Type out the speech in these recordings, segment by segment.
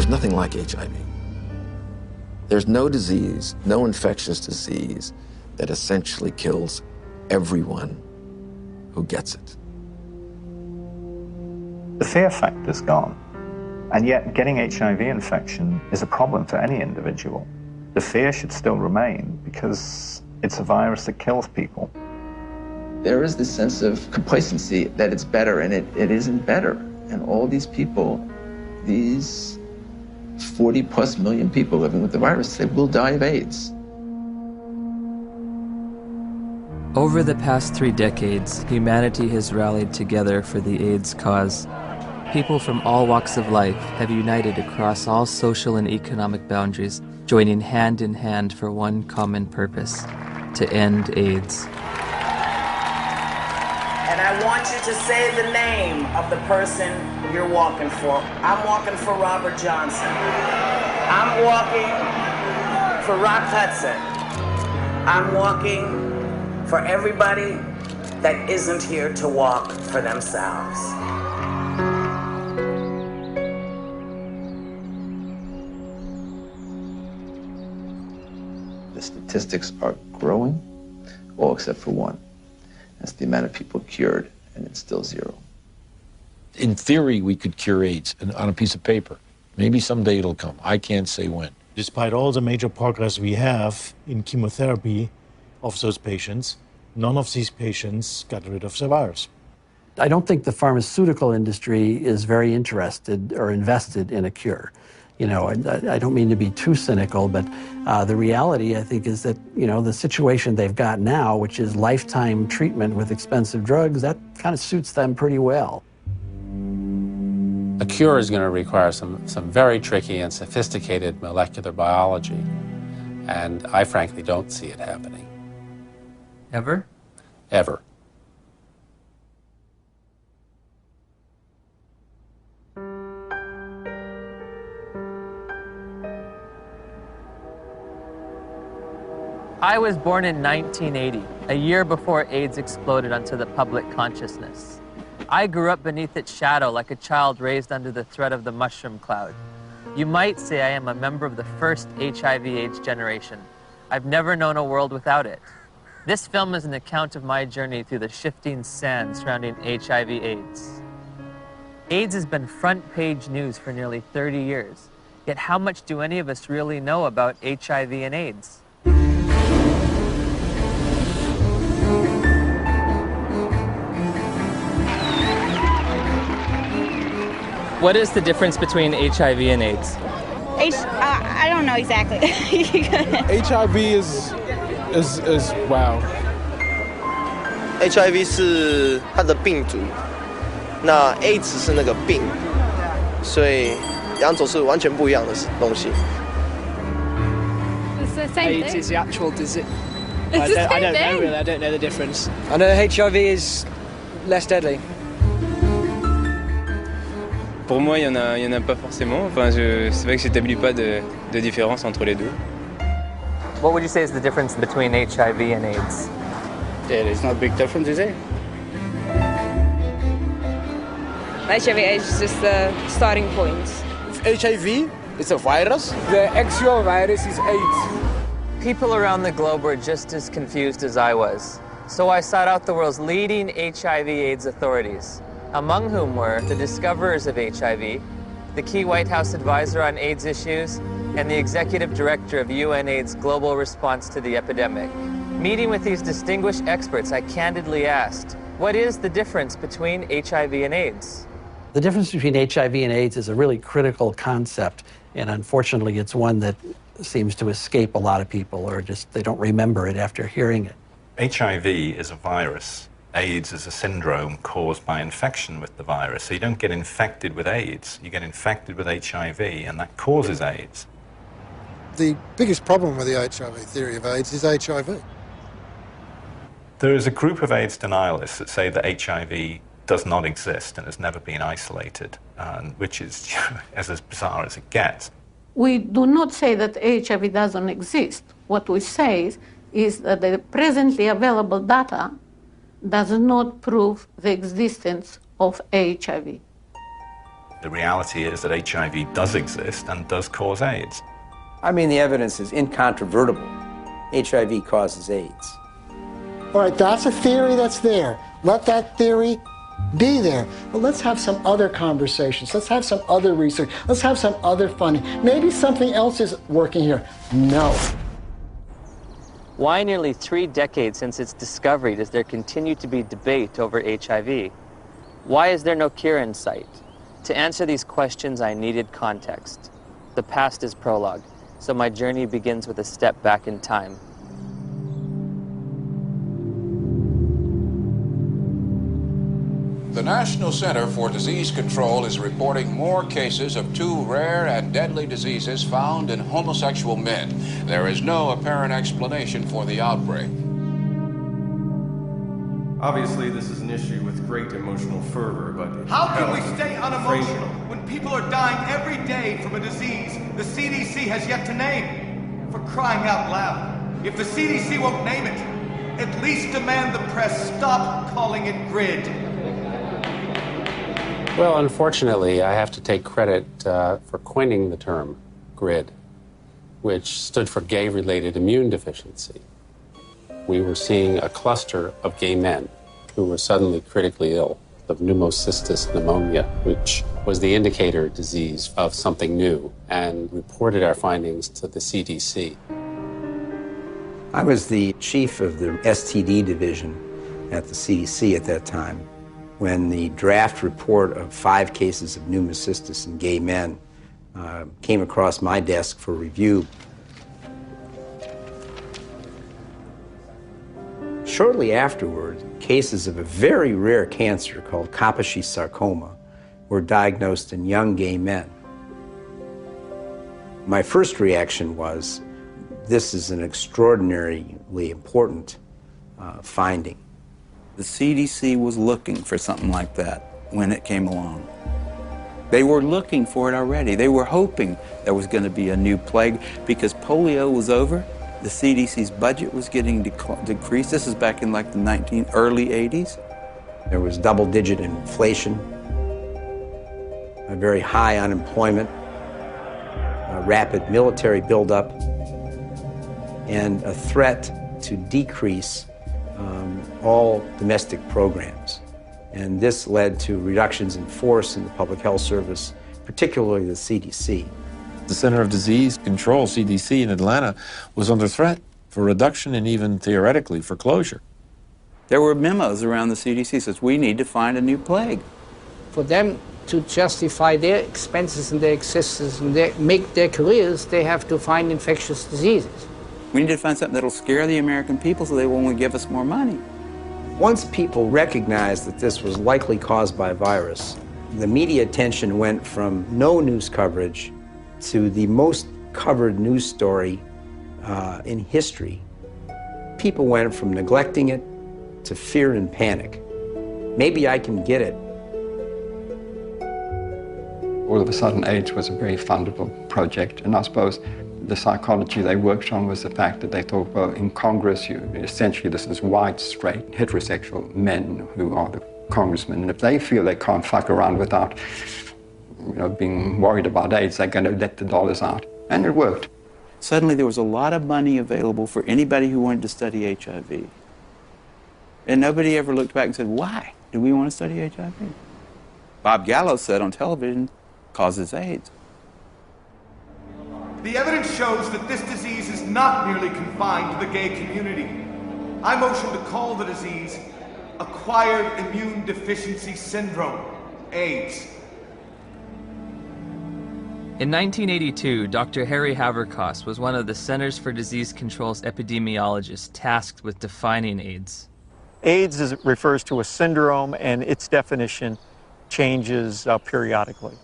There's nothing like HIV. There's no disease, no infectious disease that essentially kills everyone who gets it. The fear factor's gone, and yet getting HIV infection is a problem for any individual. The fear should still remain because it's a virus that kills people. There is this sense of complacency that it's better, and it isn't better. And all these people, these 40+ million people living with the virus, they will die of AIDS. Over the past 3 decades, humanity has rallied together for the AIDS cause. People from all walks of life have united across all social and economic boundaries, joining hand in hand for one common purpose: to end AIDS. And I want you to say the name of the person you're walking for. I'm walking for Robert Johnson. I'm walking for Rock Hudson. I'm walking for everybody that isn't here to walk for themselves. The statistics are growing, all except for one. That's the amount of people cured, and it's still 0. In theory, we could cure AIDS on a piece of paper. Maybe someday it'll come. I can't say when. Despite all the major progress we have in chemotherapy of those patients, none of these patients got rid of the virus. I don't think the pharmaceutical industry is very interested or invested in a cure. You know, I don't mean to be too cynical, but the reality, I think, is that, you know, the situation they've got now, which is lifetime treatment with expensive drugs, that kind of suits them pretty well. A cure is going to require some very tricky and sophisticated molecular biology, and I frankly don't see it happening. Ever? Ever. I was born in 1980, a year before AIDS exploded onto the public consciousness. I grew up beneath its shadow like a child raised under the threat of the mushroom cloud. You might say I am a member of the first HIV/AIDS generation. I've never known a world without it. This film is an account of my journey through the shifting sand surrounding HIV/AIDS. AIDS has been front-page news for nearly 30 years. Yet how much do any of us really know about HIV and AIDS? What is the difference between HIV and AIDS? I don't know exactly. HIV is wow. HIV 是它的病毒，那 AIDS 是那个病，所以两种是完全不一样的东西。It's the same AIDS thing. is the actual disease. It's the same I don't thing. know really. I don't know the difference. I know HIV is less deadly. Pour moi, il y en a pas forcément. Enfin, c'est vrai que j'établis pas de différence entre les deux. What would you say is the difference between HIV and AIDS? Yeah, there's no big difference, is it? HIV/AIDS is just the starting point. HIV is a virus. The actual virus is AIDS. People around the globe were just as confused as I was. So I sought out the world's leading HIV/AIDS authorities, among whom were the discoverers of HIV, the key White House advisor on AIDS issues, and the executive director of UNAIDS' global response to the epidemic. Meeting with these distinguished experts, I candidly asked, what is the difference between HIV and AIDS? The difference between HIV and AIDS is a really critical concept, and unfortunately it's one that seems to escape a lot of people, or just they don't remember it after hearing it. HIV is a virus. AIDS is a syndrome caused by infection with the virus. So you don't get infected with AIDS, you get infected with HIV, and that causes AIDS. The biggest problem with the HIV theory of AIDS is HIV. There is a group of AIDS denialists that say that HIV does not exist and has never been isolated, which is as bizarre as it gets. We do not say that HIV doesn't exist. What we say is that the presently available data does not prove the existence of HIV. The reality is that HIV does exist and does cause AIDS. I mean, the evidence is incontrovertible. HIV causes AIDS. All right, that's a theory that's there. Let that theory be there. But let's have some other conversations. Let's have some other research. Let's have some other funding. Maybe something else is working here. No. Why nearly 3 decades since its discovery does there continue to be debate over HIV? Why is there no cure in sight? To answer these questions, I needed context. The past is prologue, so my journey begins with a step back in time. The National Center for Disease Control is reporting more cases of 2 rare and deadly diseases found in homosexual men. There is no apparent explanation for the outbreak. Obviously, this is an issue with great emotional fervor, but... How can we stay unemotional when people are dying every day from a disease the CDC has yet to name? For crying out loud, if the CDC won't name it, at least demand the press stop calling it GRID. Well, unfortunately, I have to take credit for coining the term GRID, which stood for gay-related immune deficiency. We were seeing a cluster of gay men who were suddenly critically ill of pneumocystis pneumonia, which was the indicator disease of something new, and reported our findings to the CDC. I was the chief of the STD division at the CDC at that time when the draft report of 5 cases of pneumocystis in gay men came across my desk for review. Shortly afterward, cases of a very rare cancer called Kaposi sarcoma were diagnosed in young gay men. My first reaction was, this is an extraordinarily important finding. The CDC was looking for something like that when it came along. They were looking for it already. They were hoping there was going to be a new plague because polio was over. The CDC's budget was getting decreased. This is back in like the early 80s. There was double-digit inflation, a very high unemployment, a rapid military buildup, and a threat to decrease all domestic programs. And this led to reductions in force in the public health service, particularly the CDC. The Center of Disease Control, CDC, in Atlanta was under threat for reduction and even theoretically for closure. There were memos around the CDC says, we need to find a new plague. For them to justify their expenses and their existence and make their careers, they have to find infectious diseases. We need to find something that'll scare the American people so they won't give us more money. Once people recognized that this was likely caused by a virus, the media attention went from no news coverage to the most covered news story in history. People went from neglecting it to fear and panic. Maybe I can get it. All of a sudden, AIDS was a very fundable project, and I suppose the psychology they worked on was the fact that they thought, well, in Congress, essentially this is white, straight, heterosexual men who are the congressmen, and if they feel they can't fuck around without being worried about AIDS, they're going to let the dollars out. And it worked. Suddenly there was a lot of money available for anybody who wanted to study HIV. And nobody ever looked back and said, why do we want to study HIV? Bob Gallo said on television, causes AIDS. The evidence shows that this disease is not merely confined to the gay community. I motion to call the disease Acquired Immune Deficiency Syndrome, AIDS. In 1982, Dr. Harry Haverkos was one of the Centers for Disease Control's epidemiologists tasked with defining AIDS. AIDS refers to a syndrome, and its definition changes periodically.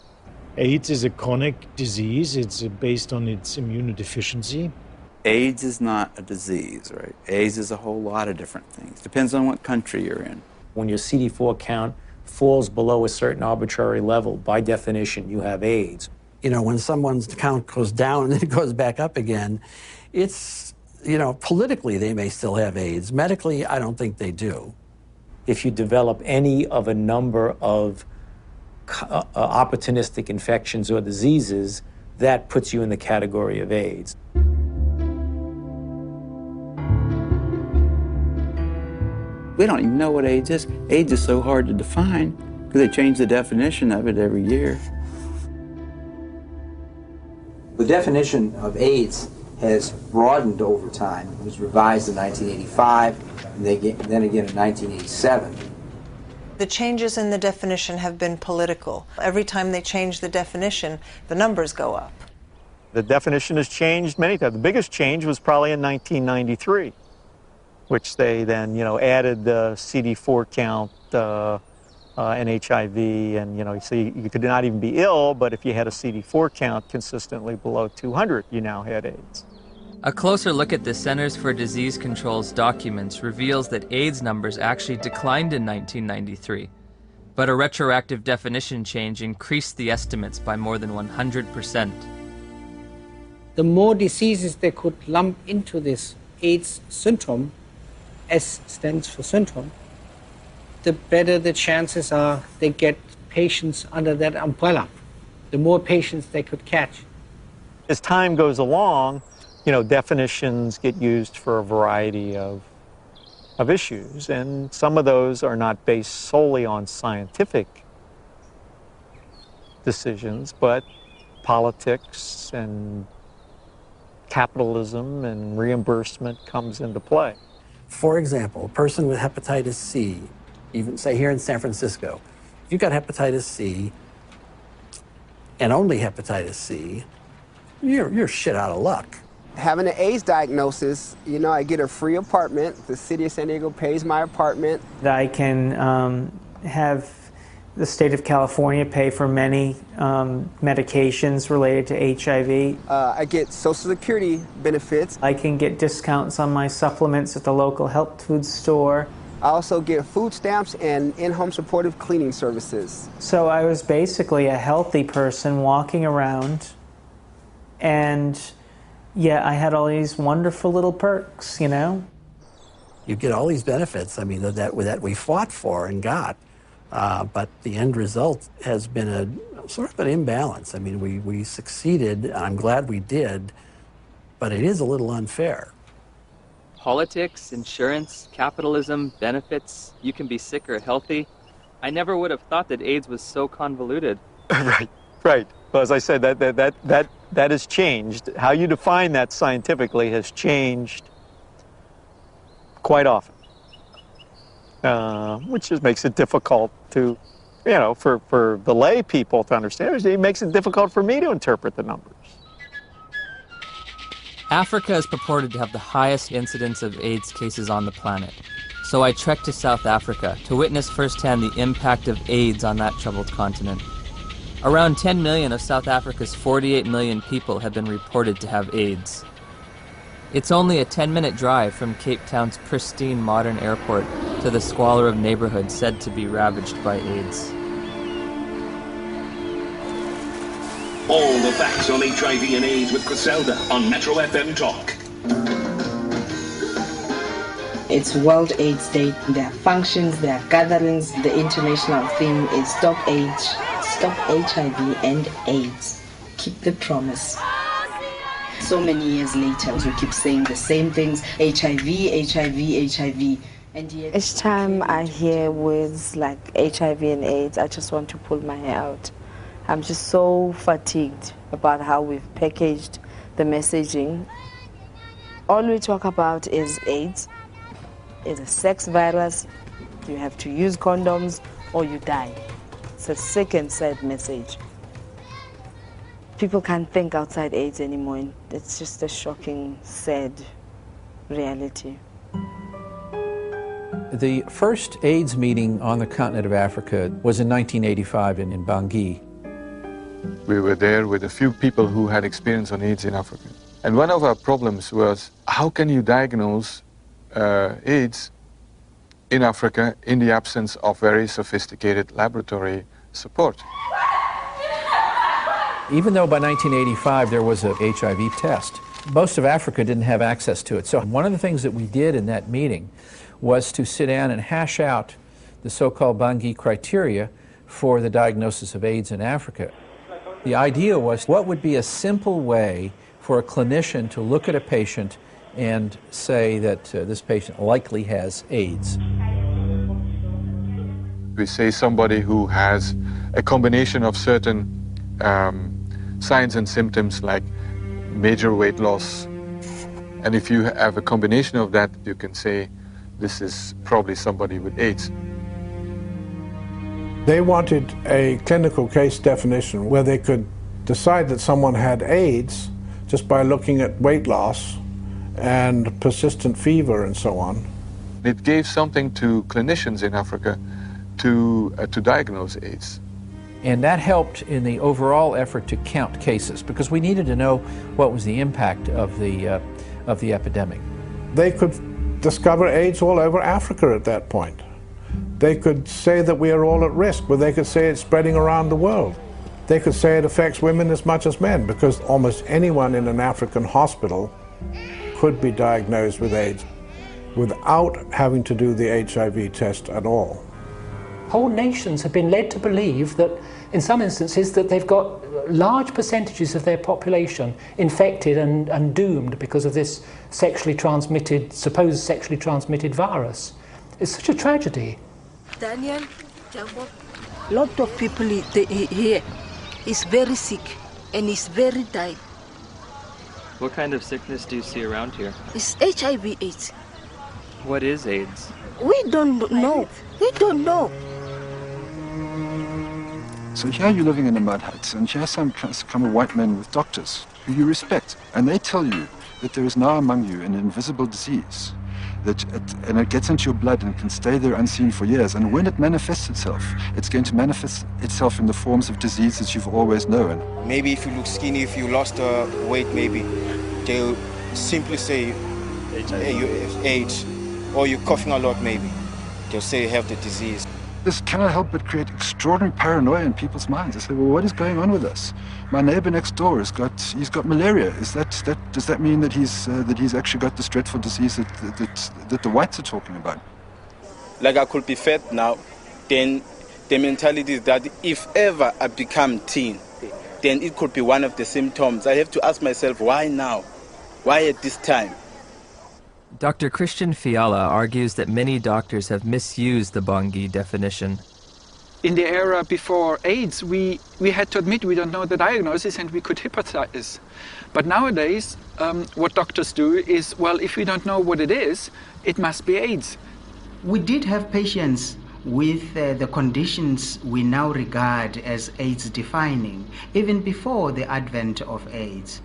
AIDS is a chronic disease. It's based on its immunodeficiency. AIDS is not a disease, right? AIDS is a whole lot of different things. Depends on what country you're in. When your CD4 count falls below a certain arbitrary level, by definition, you have AIDS. You know, when someone's count goes down and then it goes back up again, it's, politically they may still have AIDS. Medically, I don't think they do. If you develop any of a number of opportunistic infections or diseases, that puts you in the category of AIDS. We don't even know what AIDS is. AIDS is so hard to define because they change the definition of it every year. The definition of AIDS has broadened over time. It was revised in 1985, and then again in 1987. The changes in the definition have been political. Every time they change the definition, the numbers go up. The definition has changed many times. The biggest change was probably in 1993, which they then, added the CD4 count and HIV, and, so you could not even be ill, but if you had a CD4 count consistently below 200, you now had AIDS. A closer look at the Centers for Disease Control's documents reveals that AIDS numbers actually declined in 1993, but a retroactive definition change increased the estimates by more than 100%. The more diseases they could lump into this AIDS syndrome, S stands for syndrome, the better the chances are they get patients under that umbrella, the more patients they could catch. As time goes along, definitions get used for a variety of issues, and some of those are not based solely on scientific decisions, but politics and capitalism and reimbursement comes into play. For example, a person with hepatitis C, even say here in San Francisco, if you've got hepatitis C and only hepatitis C, you're shit out of luck. Having an AIDS diagnosis, I get a free apartment. The city of San Diego pays my apartment. I can have the state of California pay for many medications related to HIV. I get Social Security benefits. I can get discounts on my supplements at the local health food store. I also get food stamps and in-home supportive cleaning services. So I was basically a healthy person walking around, and I had all these wonderful little perks, You get all these benefits, that we fought for and got. But the end result has been a sort of an imbalance. We succeeded, and I'm glad we did, but it is a little unfair. Politics, insurance, capitalism, benefits, you can be sick or healthy. I never would have thought that AIDS was so convoluted. Right. Well, as I said, that has changed. How you define that scientifically has changed quite often. Which just makes it difficult to, for the lay people to understand. It makes it difficult for me to interpret the numbers. Africa is purported to have the highest incidence of AIDS cases on the planet. So I trekked to South Africa to witness firsthand the impact of AIDS on that troubled continent. Around 10 million of South Africa's 48 million people have been reported to have AIDS. It's only a 10-minute drive from Cape Town's pristine modern airport to the squalor of neighborhoods said to be ravaged by AIDS. All the facts on HIV and AIDS with Griselda on Metro FM Talk. It's World AIDS Day. There are functions, there are gatherings. The international theme is Stop AIDS, Stop HIV and AIDS. Keep the promise. So many years later, we keep saying the same things, HIV, HIV, HIV. And yet, each time I hear words like HIV and AIDS, I just want to pull my hair out. I'm just so fatigued about how we've packaged the messaging. All we talk about is AIDS. It's a sex virus. You have to use condoms or you die. It's a sick and sad message. People can't think outside AIDS anymore. It's just a shocking, sad reality. The first AIDS meeting on the continent of Africa was in 1985 in Bangui. We were there with a few people who had experience on AIDS in Africa. And one of our problems was, how can you diagnose AIDS in Africa in the absence of very sophisticated laboratory support? Even though by 1985 there was a HIV test, most of Africa didn't have access to it. So one of the things that we did in that meeting was to sit down and hash out the so-called Bangui criteria for the diagnosis of AIDS in Africa. The idea was, what would be a simple way for a clinician to look at a patient and say that this patient likely has AIDS? We say somebody who has a combination of certain signs and symptoms like major weight loss. And if you have a combination of that, you can say this is probably somebody with AIDS. They wanted a clinical case definition where they could decide that someone had AIDS just by looking at weight loss and persistent fever and so on. It gave something to clinicians in Africa to diagnose AIDS. And that helped in the overall effort to count cases, because we needed to know what was the impact of the epidemic. They could discover AIDS all over Africa at that point. They could say that we are all at risk, but they could say it's spreading around the world. They could say it affects women as much as men, because almost anyone in an African hospital could be diagnosed with AIDS without having to do the HIV test at all. Whole nations have been led to believe that, in some instances, that they've got large percentages of their population infected and doomed because of this supposed sexually transmitted virus. It's such a tragedy. Daniel, Jambo, lot of people here is very sick and is very dying. What kind of sickness do you see around here? It's HIV/AIDS. What is AIDS? We don't know. We don't know. So here you're living in a mud hut, and here come a white men with doctors who you respect, and they tell you that there is now among you an invisible disease, and it gets into your blood and can stay there unseen for years, and when it manifests itself, it's going to manifest itself in the forms of diseases you've always known. Maybe if you look skinny, if you lost weight, maybe they'll simply say hey, you have AIDS, or you're coughing a lot, maybe. They'll say you have the disease. This cannot help but create extraordinary paranoia in people's minds. They say, well, what is going on with us? My neighbor next door he's got malaria. Does that mean that he's actually got this dreadful disease that the whites are talking about? Like I could be fat now, then the mentality is that if ever I become teen, then it could be one of the symptoms. I have to ask myself, why now? Why at this time? Dr. Christian Fiala argues that many doctors have misused the Bangui definition. In the era before AIDS, we had to admit we don't know the diagnosis and we could hypothesize. But nowadays, what doctors do is, well, if we don't know what it is, it must be AIDS. We did have patients with the conditions we now regard as AIDS defining, even before the advent of AIDS.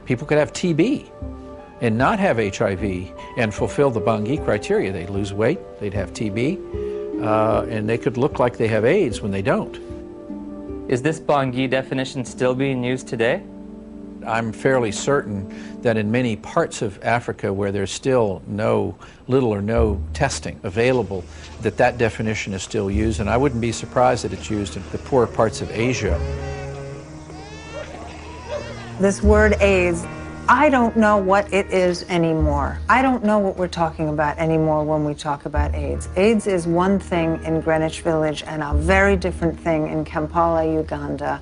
People could have TB and not have HIV and fulfill the Bangui criteria. They'd lose weight, they'd have TB, and they could look like they have AIDS when they don't. Is this Bangui definition still being used today? I'm fairly certain that in many parts of Africa where there's still little or no testing available, that definition is still used, and I wouldn't be surprised that it's used in the poorer parts of Asia. This word AIDS, I don't know what it is anymore. I don't know what we're talking about anymore when we talk about AIDS. AIDS is one thing in Greenwich Village and a very different thing in Kampala, Uganda.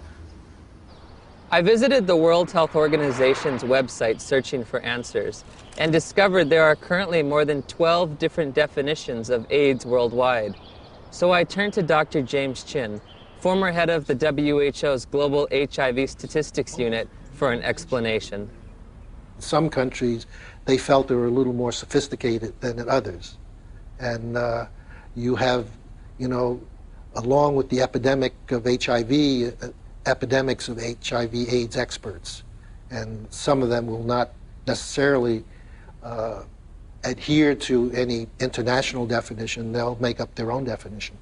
I visited the World Health Organization's website searching for answers and discovered there are currently more than 12 different definitions of AIDS worldwide. So I turned to Dr. James Chin, former head of the WHO's Global HIV Statistics Unit, for an explanation. In some countries, they felt they were a little more sophisticated than in others. And you have, along with the epidemic of HIV, epidemics of HIV/AIDS experts. And some of them will not necessarily adhere to any international definition. They'll make up their own definition.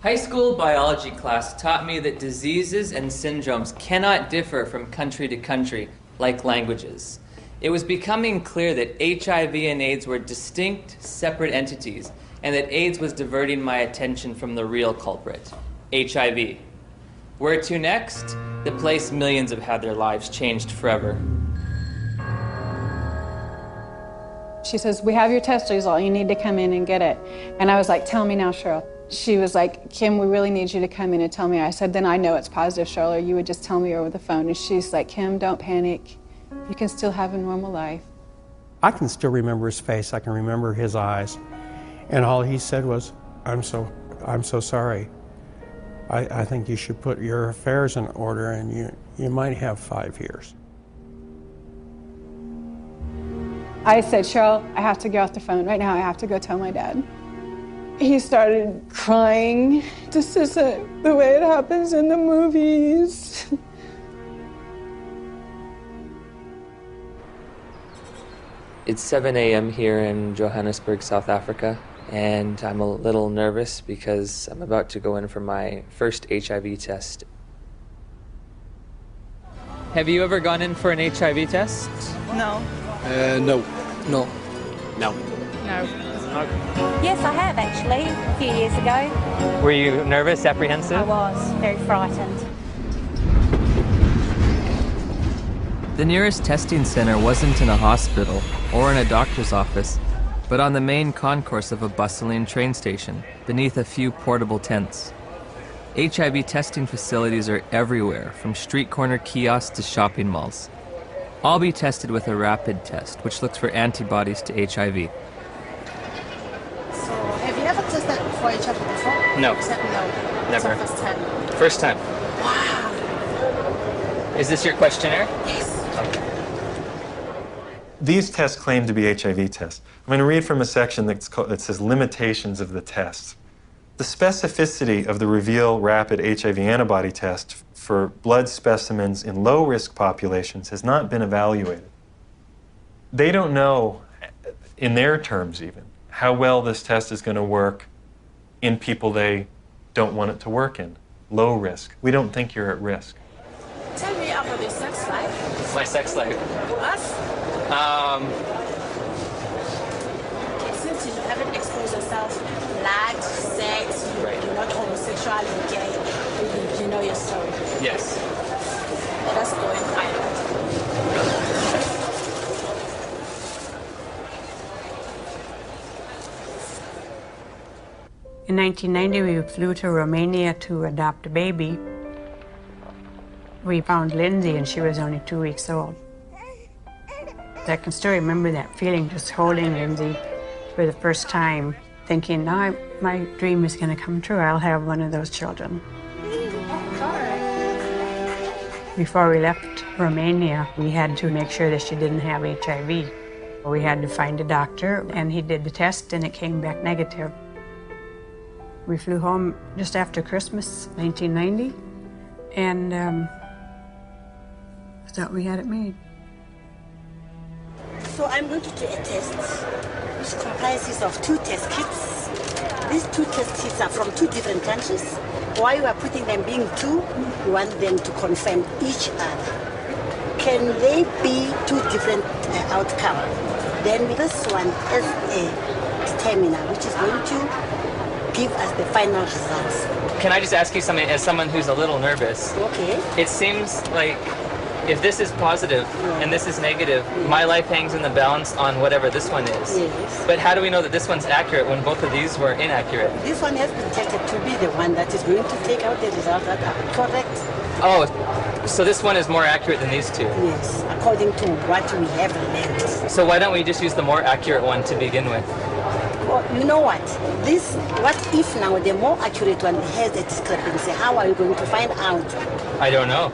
High school biology class taught me that diseases and syndromes cannot differ from country to country like languages. It was becoming clear that HIV and AIDS were distinct, separate entities, and that AIDS was diverting my attention from the real culprit, HIV. Where to next? The place millions have had their lives changed forever. She says, we have your test result, you need to come in and get it. And I was like, tell me now, Cheryl. She was like, Kim, we really need you to come in and tell me. I said, then I know it's positive, Charlotte. You would just tell me over the phone. And she's like, Kim, don't panic. You can still have a normal life. I can still remember his face. I can remember his eyes. And all he said was, I'm so sorry. I think you should put your affairs in order, and you might have 5 years. I said, Cheryl, I have to get off the phone right now. I have to go tell my dad. He started crying. This isn't the way it happens in the movies. It's 7 a.m. here in Johannesburg, South Africa, and I'm a little nervous because I'm about to go in for my first HIV test. Have you ever gone in for an HIV test? No. No. No. No. No. Yes, I have actually, a few years ago. Were you nervous, apprehensive? I was very frightened. The nearest testing center wasn't in a hospital or in a doctor's office, but on the main concourse of a bustling train station, beneath a few portable tents. HIV testing facilities are everywhere, from street corner kiosks to shopping malls. I'll be tested with a rapid test, which looks for antibodies to HIV. So, have you ever tested for HIV before? No. You said no. Never. It's your first time. First time. Wow. Is this your questionnaire? Yes. Okay. These tests claim to be HIV tests. I'm going to read from a section that says limitations of the tests. The specificity of the Reveal Rapid HIV Antibody Test for blood specimens in low-risk populations has not been evaluated. They don't know, in their terms even, how well this test is going to work in people they don't want it to work in. Low risk. We don't think you're at risk. Tell me about your sex life. My sex life? Us? Since you haven't exposed yourself, lied, sex, you're not homosexual, you're gay, you know your story. Yes. Let us go and find out. In 1990, we flew to Romania to adopt a baby. We found Lindsay, and she was only 2 weeks old. I can still remember that feeling, just holding Lindsay for the first time, thinking, now my dream is going to come true. I'll have one of those children. Before we left Romania, we had to make sure that she didn't have HIV. We had to find a doctor, and he did the test, and it came back negative. We flew home just after Christmas, 1990, and thought we had it made. So I'm going to do a test which comprises of 2 test kits. These 2 test kits are from 2 different countries. Why you are putting them being 2, we want them to confirm each other. Can they be 2 different outcomes? Then this one is a determiner, which is going to give us the final results. Can I just ask you something as someone who's a little nervous? Okay. It seems like if this is positive and this is negative, my life hangs in the balance on whatever this one is. Yes. But how do we know that this one's accurate when both of these were inaccurate? This one has been tested to be the one that is going to take out the results that are correct. Oh, so this one is more accurate than these 2? Yes, according to what we have learned. So why don't we just use the more accurate one to begin with? Well, you know what? What if now the more accurate one has a discrepancy? How are you going to find out? I don't know.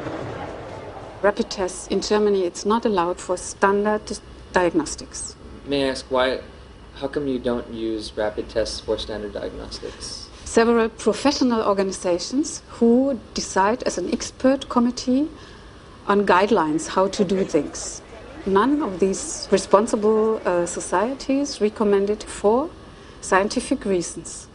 Rapid tests in Germany, it's not allowed for standard diagnostics. May I ask how come you don't use rapid tests for standard diagnostics? Several professional organizations who decide as an expert committee on guidelines how to do things. None of these responsible societies recommend it for scientific reasons.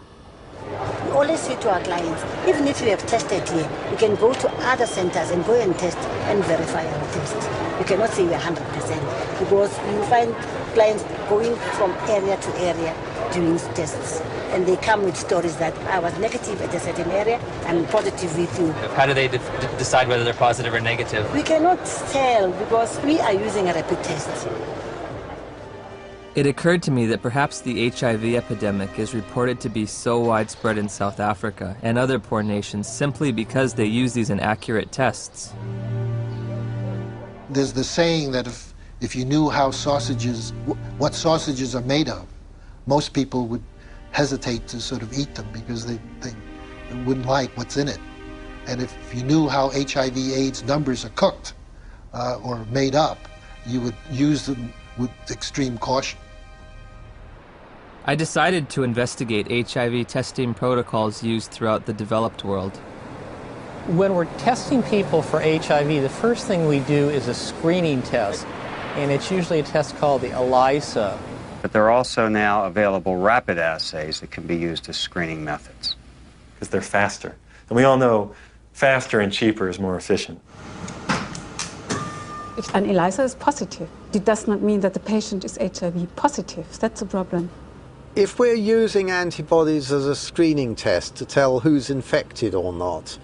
We always say to our clients, even if you have tested here, you can go to other centers and go and test and verify our test. You cannot say we're 100% because you find clients going from area to area doing tests. And they come with stories that I was negative at a certain area, I'm positive with you. How do they decide whether they're positive or negative? We cannot tell because we are using a rapid test. It occurred to me that perhaps the HIV epidemic is reported to be so widespread in South Africa and other poor nations simply because they use these inaccurate tests. There's the saying that if you knew how what sausages are made of, most people would hesitate to sort of eat them because they wouldn't like what's in it. And if you knew how HIV/AIDS numbers are cooked or made up, you would use them with extreme caution. I decided to investigate HIV testing protocols used throughout the developed world. When we're testing people for HIV, the first thing we do is a screening test, and it's usually a test called the ELISA. But there are also now available rapid assays that can be used as screening methods. Because they're faster. And we all know faster and cheaper is more efficient. If an ELISA is positive, it does not mean that the patient is HIV positive. That's a problem. If we're using antibodies as a screening test to tell who's infected or not,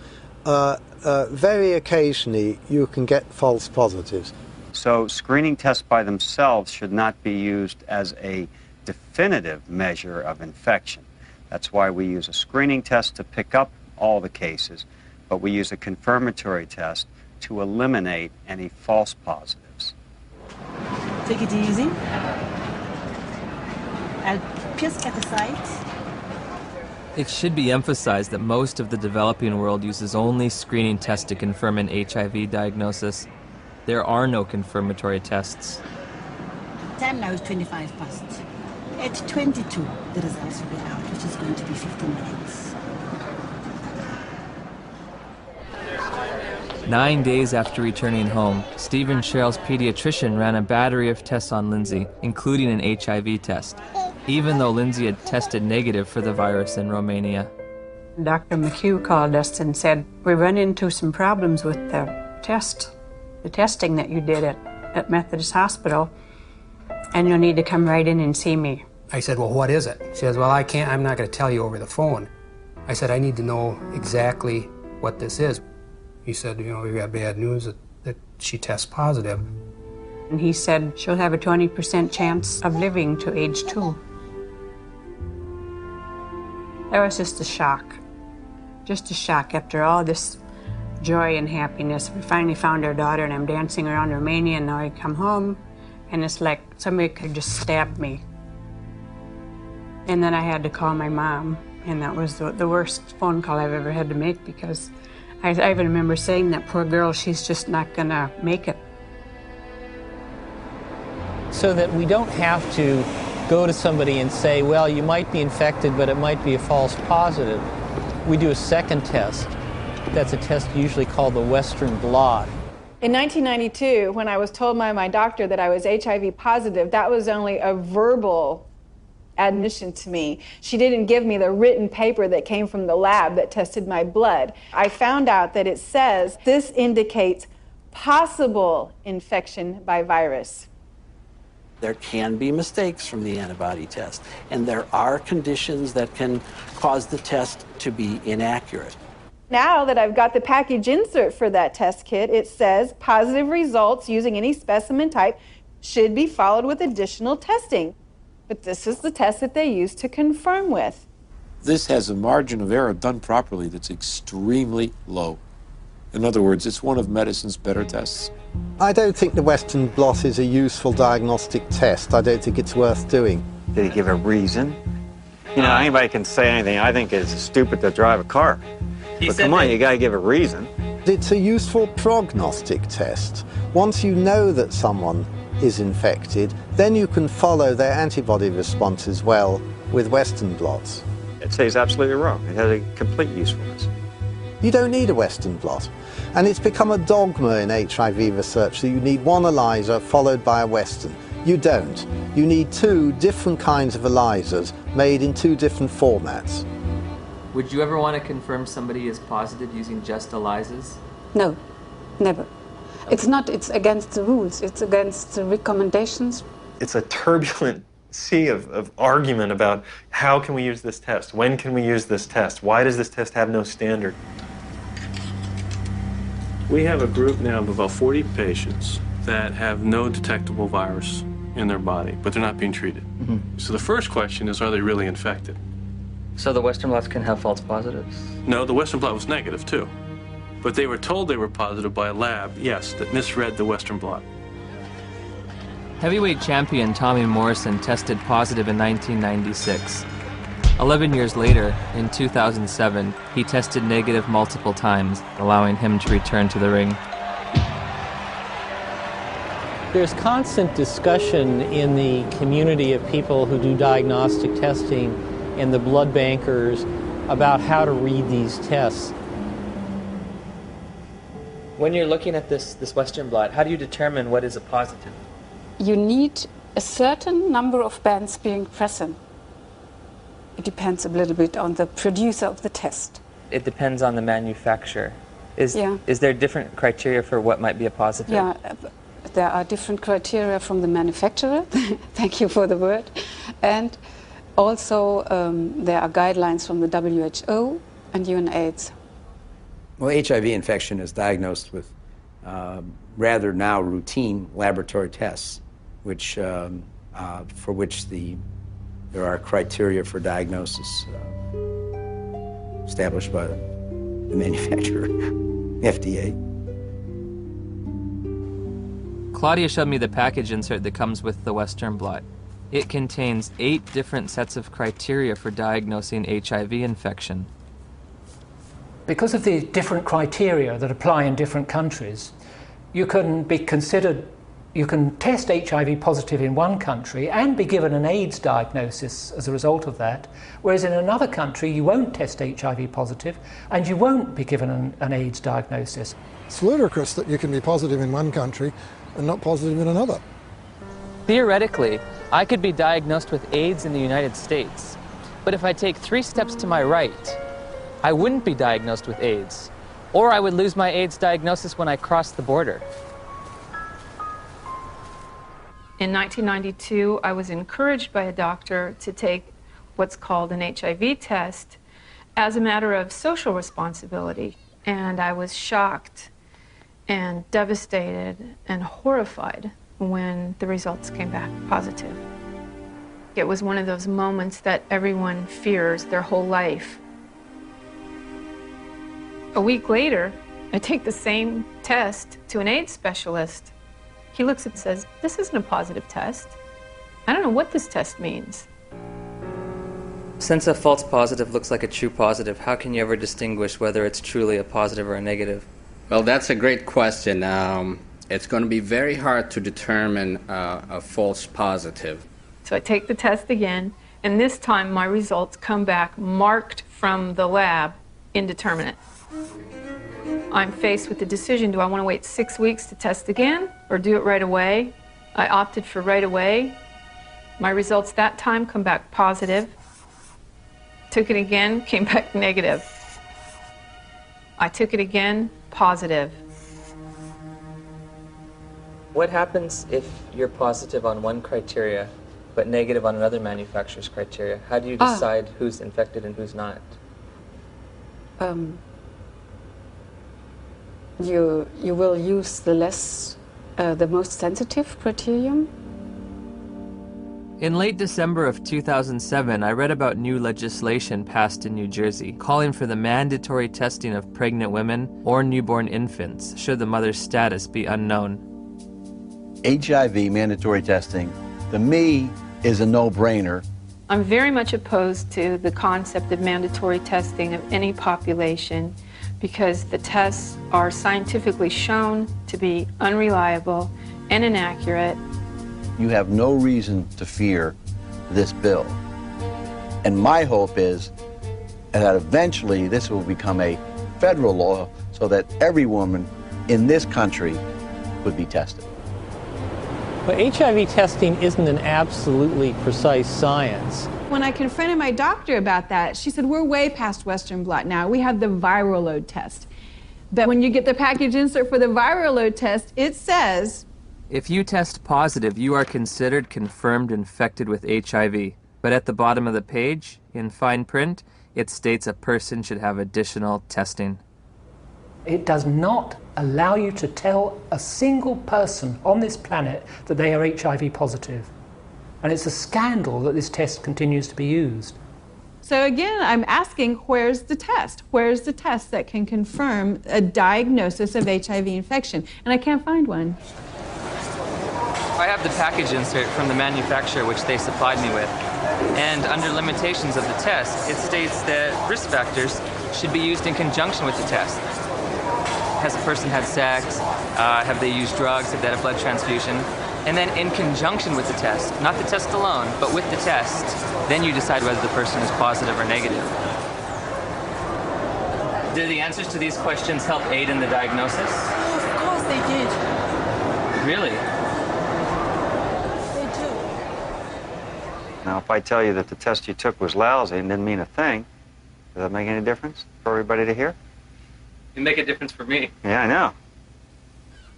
very occasionally you can get false positives. So screening tests by themselves should not be used as a definitive measure of infection. That's why we use a screening test to pick up all the cases, but we use a confirmatory test to eliminate any false positives. Take it easy. I'll just at the side. It should be emphasized that most of the developing world uses only screening tests to confirm an HIV diagnosis. There are no confirmatory tests. Time now is 25 past. At 22, the results will be out, which is going to be 15 minutes. 9 days after returning home, Steve and Cheryl's pediatrician ran a battery of tests on Lindsay, including an HIV test, even though Lindsay had tested negative for the virus in Romania. Dr. McHugh called us and said, we run into some problems with the testing that you did at Methodist Hospital, and you'll need to come right in and see me. I said, well, what is it? She says, well, I'm not going to tell you over the phone. I said, I need to know exactly what this is. He said, you know, we got bad news that she tests positive. And he said, she'll have a 20% chance of living to age 2. That was just a shock. Just a shock after all this joy and happiness. We finally found our daughter, and I'm dancing around Romania, and now I come home, and it's like somebody could just stab me. And then I had to call my mom, and that was the worst phone call I've ever had to make, because I even remember saying, that poor girl, she's just not gonna make it. So that we don't have to go to somebody and say, well, you might be infected, but it might be a false positive. We do a second test. That's a test usually called the Western blot. In 1992, when I was told by my doctor that I was HIV positive, that was only a verbal admission to me. She didn't give me the written paper that came from the lab that tested my blood. I found out that it says this indicates possible infection by virus. There can be mistakes from the antibody test, and there are conditions that can cause the test to be inaccurate. Now that I've got the package insert for that test kit, it says positive results using any specimen type should be followed with additional testing. But this is the test that they use to confirm with. This has a margin of error done properly that's extremely low. In other words, it's one of medicine's better tests. I don't think the Western blot is a useful diagnostic test. I don't think it's worth doing. Did he give a reason? You know, anybody can say anything. I think it's stupid to drive a car. But come on, you gotta give a reason. It's a useful prognostic test. Once you know that someone is infected, then you can follow their antibody response as well with Western blots. I'd say he's absolutely wrong. It has a complete usefulness. You don't need a Western blot. And it's become a dogma in HIV research that you need one ELISA followed by a Western. You don't. You need 2 different kinds of ELISAs made in 2 different formats. Would you ever want to confirm somebody is positive using just ELISAs? No, never. It's against the rules. It's against the recommendations. It's a turbulent sea of argument about how can we use this test? When can we use this test? Why does this test have no standard? We have a group now of about 40 patients that have no detectable virus. in their body, but they're not being treated. So the first question is, are they really infected? So the Western blots can have false positives? No, the Western blot was negative too. But they were told they were positive by a lab, yes, that misread the Western blot. Heavyweight champion Tommy Morrison tested positive in 1996. 11 years later, in 2007, he tested negative multiple times, allowing him to return to the ring. There's constant discussion in the community of people who do diagnostic testing and the blood bankers about how to read these tests. When you're looking at this Western blot, how do you determine what is a positive? You need a certain number of bands being present. It depends a little bit on the producer of the test. It depends on the manufacturer. Is there different criteria for what might be a positive? Yeah, there are different criteria from the manufacturer. Thank you for the word. And also there are guidelines from the WHO and UNAIDS. Well, HIV infection is diagnosed with rather now routine laboratory tests, which for which there are criteria for diagnosis established by the manufacturer, FDA. Claudia showed me the package insert that comes with the Western blot. It contains 8 different sets of criteria for diagnosing HIV infection. Because of the different criteria that apply in different countries, you can be considered, you can test HIV positive in one country and be given an AIDS diagnosis as a result of that, whereas in another country you won't test HIV positive and you won't be given an AIDS diagnosis. It's ludicrous that you can be positive in one country and not positive in another. Theoretically, I could be diagnosed with AIDS in the United States, but if I take 3 steps to my right, I wouldn't be diagnosed with AIDS, or I would lose my AIDS diagnosis when I cross the border. In 1992, I was encouraged by a doctor to take what's called an HIV test as a matter of social responsibility, and I was shocked and devastated and horrified when the results came back positive. It was one of those moments that everyone fears their whole life. A week later, I take the same test to an AIDS specialist. He looks and says, "This isn't a positive test. I don't know what this test means." Since a false positive looks like a true positive, how can you ever distinguish whether it's truly a positive or a negative? Well, that's a great question. It's going to be very hard to determine a false positive. So I take the test again, and this time my results come back marked from the lab, indeterminate. I'm faced with the decision, do I want to wait 6 weeks to test again or do it right away? I opted for right away. My results that time come back positive. Took it again, came back negative. I took it again, positive. What happens if you're positive on one criteria but negative on another manufacturer's criteria? How do you decide who's infected and who's not? You will use the most sensitive criterion. In late December of 2007, I read about new legislation passed in New Jersey calling for the mandatory testing of pregnant women or newborn infants should the mother's status be unknown. HIV mandatory testing, to me, is a no-brainer. I'm very much opposed to the concept of mandatory testing of any population because the tests are scientifically shown to be unreliable and inaccurate. You have no reason to fear this bill. And my hope is that eventually this will become a federal law so that every woman in this country would be tested. But HIV testing isn't an absolutely precise science. When I confronted my doctor about that, she said, we're way past Western blot now. We have the viral load test. But when you get the package insert for the viral load test, it says, if you test positive, you are considered confirmed infected with HIV. But at the bottom of the page, in fine print, it states a person should have additional testing. It does not allow you to tell a single person on this planet that they are HIV positive. And it's a scandal that this test continues to be used. So again, I'm asking, where's the test? Where's the test that can confirm a diagnosis of HIV infection? And I can't find one. I have the package insert from the manufacturer which they supplied me with. And under limitations of the test, it states that risk factors should be used in conjunction with the test. Has a person had sex? Have they used drugs? Have they had a blood transfusion? And then in conjunction with the test, not the test alone, but with the test, then you decide whether the person is positive or negative. Do the answers to these questions help aid in the diagnosis? Of course they did. Really? They do. Now, if I tell you that the test you took was lousy and didn't mean a thing, does that make any difference for everybody to hear? It'd make a difference for me. Yeah, I know.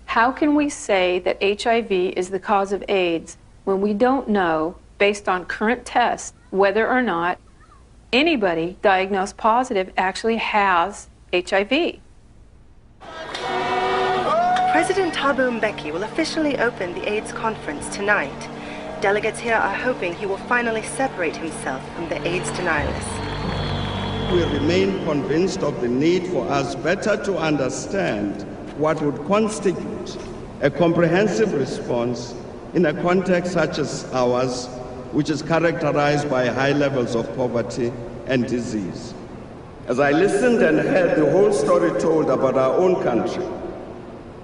How can we say that HIV is the cause of AIDS when we don't know, based on current tests, whether or not anybody diagnosed positive actually has HIV? President Thabo Mbeki will officially open the AIDS conference tonight. Delegates here are hoping he will finally separate himself from the AIDS denialists. We remain convinced of the need for us better to understand what would constitute a comprehensive response in a context such as ours, which is characterized by high levels of poverty and disease. As I listened and heard the whole story told about our own country,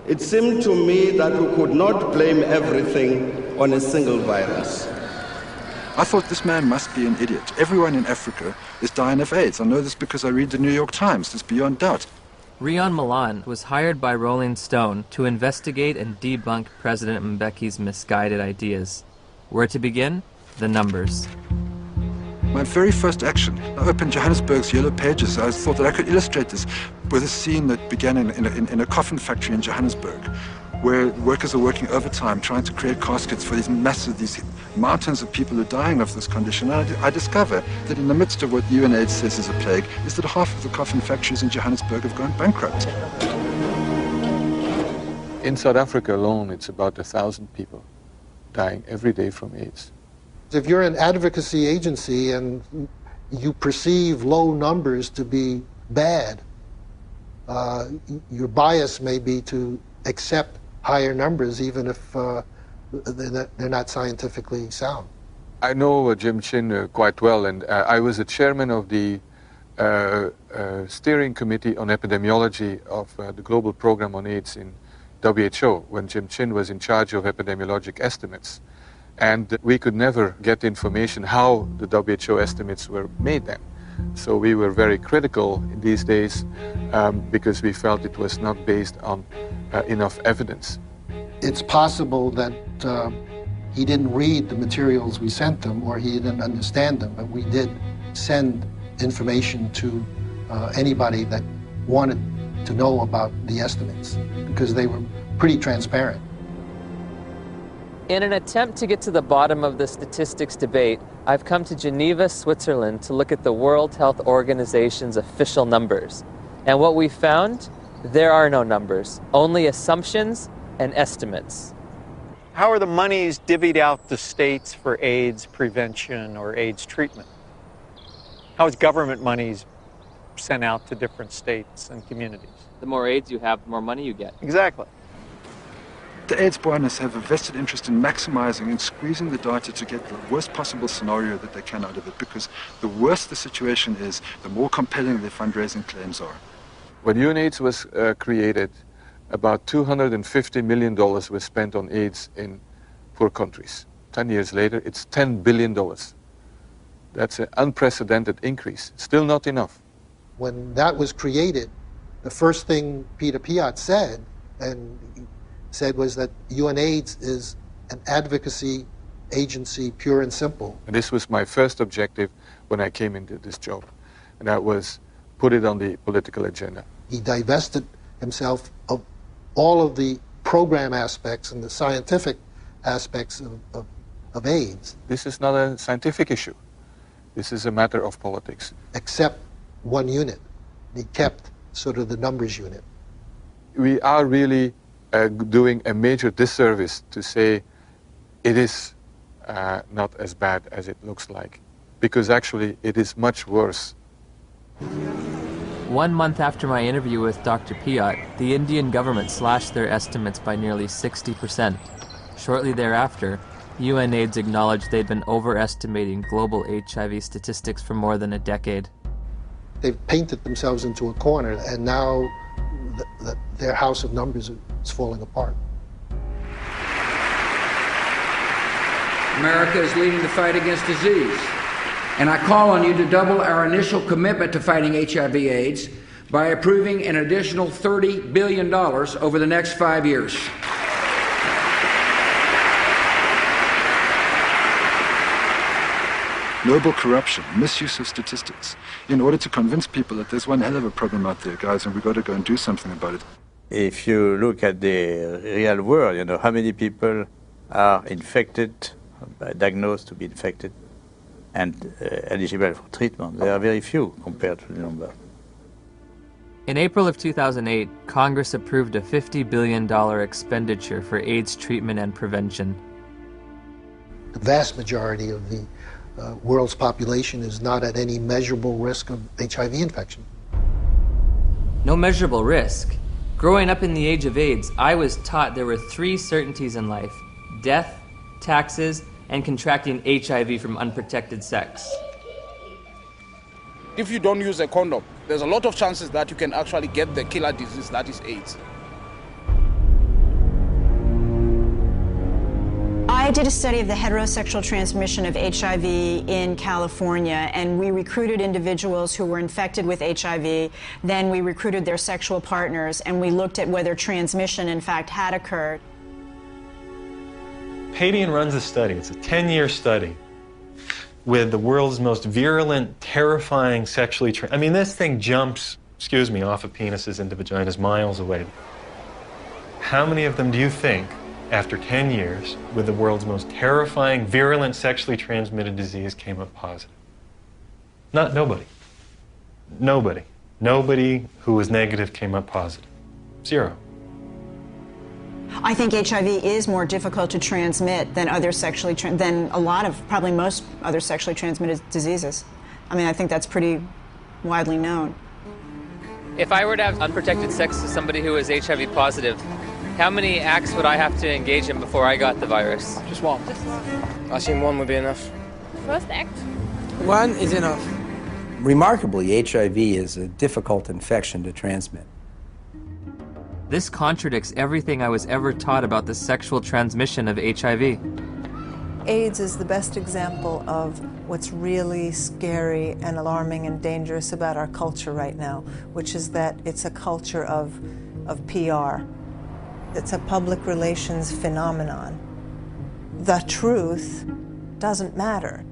it seemed to me that we could not blame everything on a single virus. I thought this man must be an idiot. Everyone in Africa is dying of AIDS. I know this because I read the New York Times. It's beyond doubt. Rion Milan was hired by Rolling Stone to investigate and debunk President Mbeki's misguided ideas. Where to begin? The numbers. My very first action, I opened Johannesburg's Yellow Pages. I thought that I could illustrate this with a scene that began in a coffin factory in Johannesburg, where workers are working overtime trying to create caskets for these mountains of people who are dying of this condition. And I discover that in the midst of what UNAIDS says is a plague, is that half of the coffin factories in Johannesburg have gone bankrupt. In South Africa alone, it's about 1,000 people dying every day from AIDS. If you're an advocacy agency and you perceive low numbers to be bad, your bias may be to accept higher numbers even if they're not scientifically sound. I know Jim Chin quite well, and I was the chairman of the steering committee on epidemiology of the global program on AIDS in WHO when Jim Chin was in charge of epidemiologic estimates. And we could never get information how the WHO estimates were made then. So we were very critical in these days because we felt it was not based on enough evidence. It's possible that he didn't read the materials we sent him or he didn't understand them, but we did send information to anybody that wanted to know about the estimates because they were pretty transparent. In an attempt to get to the bottom of the statistics debate, I've come to Geneva, Switzerland to look at the World Health Organization's official numbers. And what we found, there are no numbers, only assumptions and estimates. How are the monies divvied out to states for AIDS prevention or AIDS treatment? How is government monies sent out to different states and communities? The more AIDS you have, the more money you get. Exactly. The AIDS buoyaners have a vested interest in maximizing and squeezing the data to get the worst possible scenario that they can out of it, because the worse the situation is, the more compelling their fundraising claims are. When UNAIDS was created, about $250 million was spent on AIDS in poor countries. 10 years later, it's $10 billion. That's an unprecedented increase. Still not enough. When that was created, the first thing Peter Piot said was that UNAIDS is an advocacy agency, pure and simple. And this was my first objective when I came into this job, and that was put it on the political agenda. He divested himself of all of the program aspects and the scientific aspects of AIDS. This is not a scientific issue. This is a matter of politics. Except one unit. He kept sort of the numbers unit. we are really doing a major disservice to say it is not as bad as it looks like, because actually it is much worse. 1 month after my interview with Dr. Piot, the Indian government slashed their estimates by nearly 60%. Shortly thereafter, UNAIDS acknowledged they'd been overestimating global HIV statistics for more than a decade. They've painted themselves into a corner, and now their house of numbers is falling apart. America is leading the fight against disease, and I call on you to double our initial commitment to fighting HIV/AIDS by approving an additional $30 billion over the next 5 years. Noble corruption, misuse of statistics, in order to convince people that there's one hell of a problem out there, guys, and we've got to go and do something about it. If you look at the real world, you know, how many people are infected, diagnosed to be infected, and eligible for treatment? There are very few compared to the number. In April of 2008, Congress approved a $50 billion expenditure for AIDS treatment and prevention. The vast majority of the world's population is not at any measurable risk of HIV infection. No measurable risk. Growing up in the age of AIDS, I was taught there were 3 certainties in life: death, taxes, and contracting HIV from unprotected sex. If you don't use a condom, there's a lot of chances that you can actually get the killer disease that is AIDS. I did a study of the heterosexual transmission of HIV in California, and we recruited individuals who were infected with HIV. Then we recruited their sexual partners, and we looked at whether transmission, in fact, had occurred. Padian runs a study. It's a 10-year study with the world's most virulent, terrifying sexually I mean, this thing jumps, off of penises into vaginas miles away. How many of them do you think, after 10 years, with the world's most terrifying, virulent, sexually transmitted disease, came up positive? Nobody. Nobody. Nobody who was negative came up positive. 0. I think HIV is more difficult to transmit than probably most other sexually transmitted diseases. I mean, I think that's pretty widely known. If I were to have unprotected sex with somebody who is HIV positive, how many acts would I have to engage in before I got the virus? Just one. I think one would be enough. First act? 1 is enough. Remarkably, HIV is a difficult infection to transmit. This contradicts everything I was ever taught about the sexual transmission of HIV. AIDS is the best example of what's really scary and alarming and dangerous about our culture right now, which is that it's a culture of PR. It's a public relations phenomenon. The truth doesn't matter.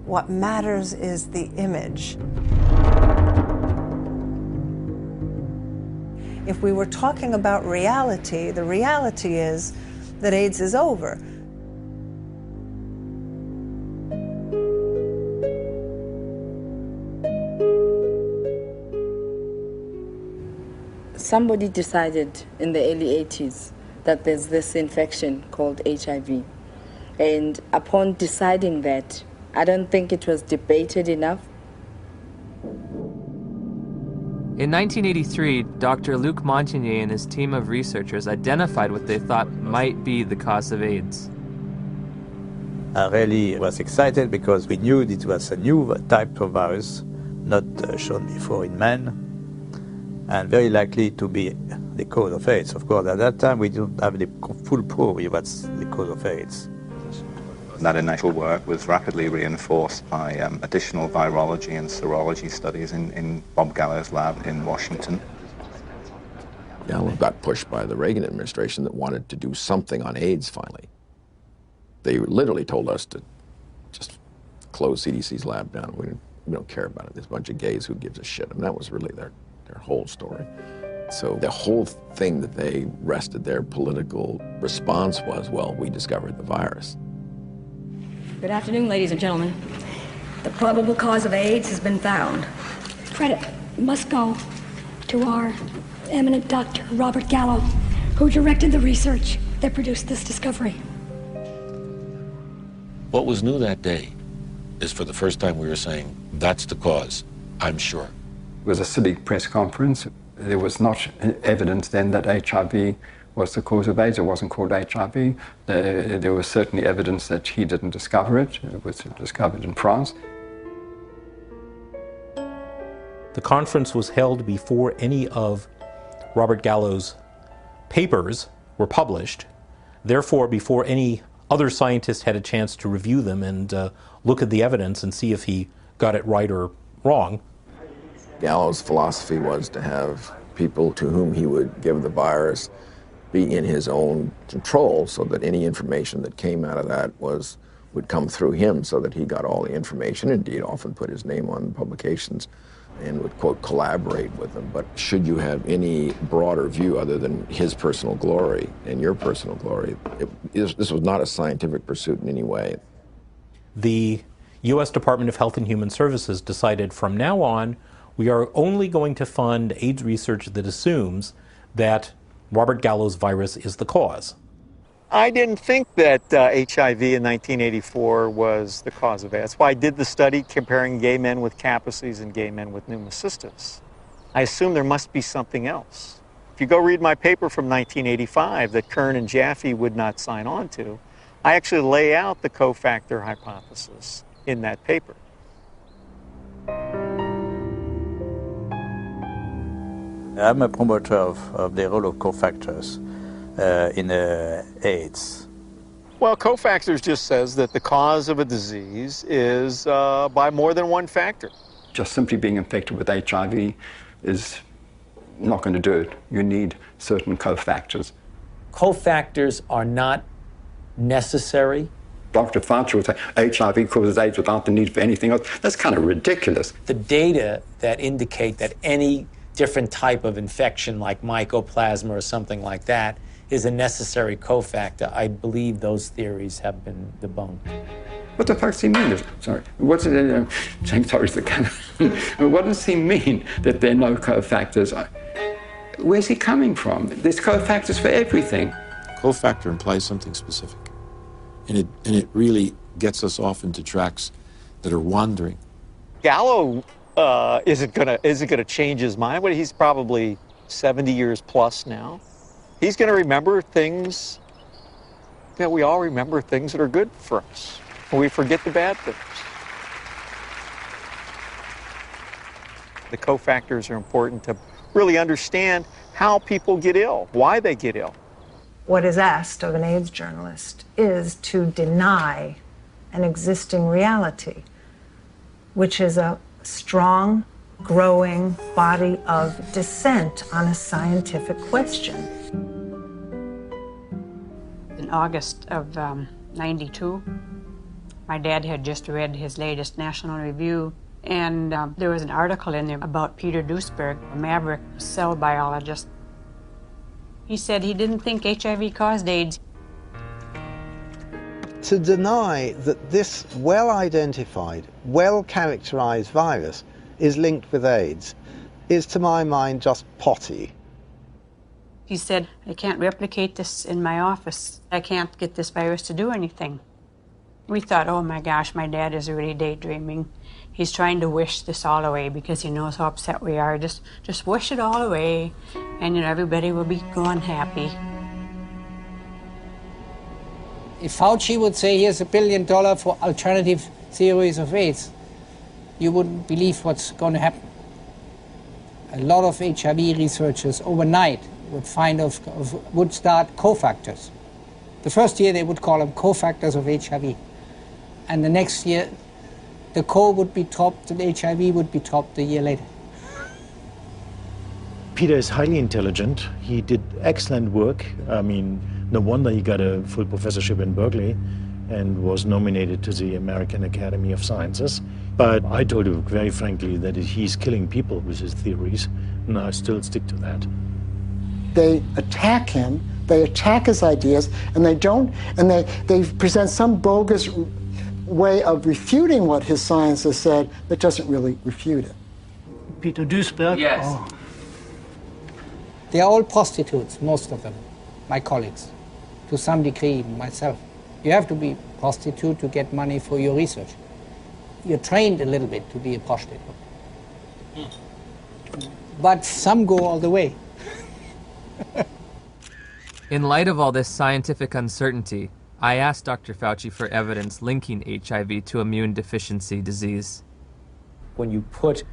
What matters is the image. If we were talking about reality, the reality is that AIDS is over. Somebody decided in the early 80s that there's this infection called HIV. And upon deciding that, I don't think it was debated enough. In 1983, Dr. Luc Montagnier and his team of researchers identified what they thought might be the cause of AIDS. I really was excited because we knew it was a new type of virus, not shown before in men, and very likely to be the cause of AIDS. Of course, at that time, we didn't have the full proof of what's the cause of AIDS. That initial work was rapidly reinforced by additional virology and serology studies in Bob Gallo's lab in Washington. Gallo got pushed by the Reagan administration that wanted to do something on AIDS finally. They literally told us to just close CDC's lab down. We don't care about it. There's a bunch of gays, who gives a shit? And that was really their whole story. So the whole thing that they rested their political response was, well, we discovered the virus. Good afternoon, ladies and gentlemen. The probable cause of AIDS has been found. Credit must go to our eminent Dr. Robert Gallo, who directed the research that produced this discovery. What was new that day is for the first time we were saying, that's the cause, I'm sure. It was a silly press conference. There was not evidence then that HIV was the cause of AIDS. It wasn't called HIV. There was certainly evidence that he didn't discover it. It was discovered in France. The conference was held before any of Robert Gallo's papers were published, therefore before any other scientist had a chance to review them and look at the evidence and see if he got it right or wrong. Gallo's philosophy was to have people to whom he would give the virus be in his own control, so that any information that came out of that would come through him, so that he got all the information. Indeed, often put his name on publications and would, quote, collaborate with them. But should you have any broader view other than his personal glory and your personal glory, this was not a scientific pursuit in any way. The U.S. Department of Health and Human Services decided from now on, we are only going to fund AIDS research that assumes that Robert Gallo's virus is the cause. I didn't think that HIV in 1984 was the cause of AIDS. That's why I did the study comparing gay men with Kaposi's and gay men with pneumocystis. I assumed there must be something else. If you go read my paper from 1985 that Kern and Jaffe would not sign on to, I actually lay out the cofactor hypothesis in that paper. I'm a promoter of the role of cofactors in AIDS. Well, cofactors just says that the cause of a disease is by more than one factor. Just simply being infected with HIV is not going to do it. You need certain cofactors. Cofactors are not necessary. Dr. Fauci would say HIV causes AIDS without the need for anything else. That's kind of ridiculous. The data that indicate that any different type of infection like mycoplasma or something like that is a necessary cofactor, I believe those theories have been debunked. What the fuck does he mean? Sorry. What's it? What does he mean that there are no cofactors? Where's he coming from? There's cofactors for everything. Cofactor implies something specific. And it really gets us off into tracks that are wandering. Gallo isn't gonna change his mind. But he's probably 70 years plus now. He's gonna remember things that we all remember, things that are good for us. And we forget the bad things. The cofactors are important to really understand how people get ill, why they get ill. What is asked of an AIDS journalist is to deny an existing reality, which is a strong, growing body of dissent on a scientific question. In August of '92, my dad had just read his latest National Review, and there was an article in there about Peter Duesberg, a maverick cell biologist. He said he didn't think HIV caused AIDS. To deny that this well-identified, well-characterized virus is linked with AIDS is, to my mind, just potty. He said, I can't replicate this in my office. I can't get this virus to do anything. We thought, oh my gosh, my dad is really daydreaming. He's trying to wish this all away because he knows how upset we are. Just wish it all away, and everybody will be gone happy. If Fauci would say, here's $1 billion for alternative theories of AIDS, you wouldn't believe what's going to happen. A lot of HIV researchers overnight would would start cofactors. The first year they would call them cofactors of HIV. And the next year, the co would be topped and HIV would be topped a year later. Peter is highly intelligent. He did excellent work. I mean, no wonder he got a full professorship in Berkeley and was nominated to the American Academy of Sciences. But I told you very frankly that he's killing people with his theories, and I still stick to that. They attack him, they attack his ideas, and they present some bogus way of refuting what his science has said that doesn't really refute it. Peter Duesberg? Yes. Oh. They are all prostitutes, most of them, my colleagues, to some degree, myself. You have to be a prostitute to get money for your research. You're trained a little bit to be a prostitute. But some go all the way. In light of all this scientific uncertainty, I asked Dr. Fauci for evidence linking HIV to immune deficiency disease. When you put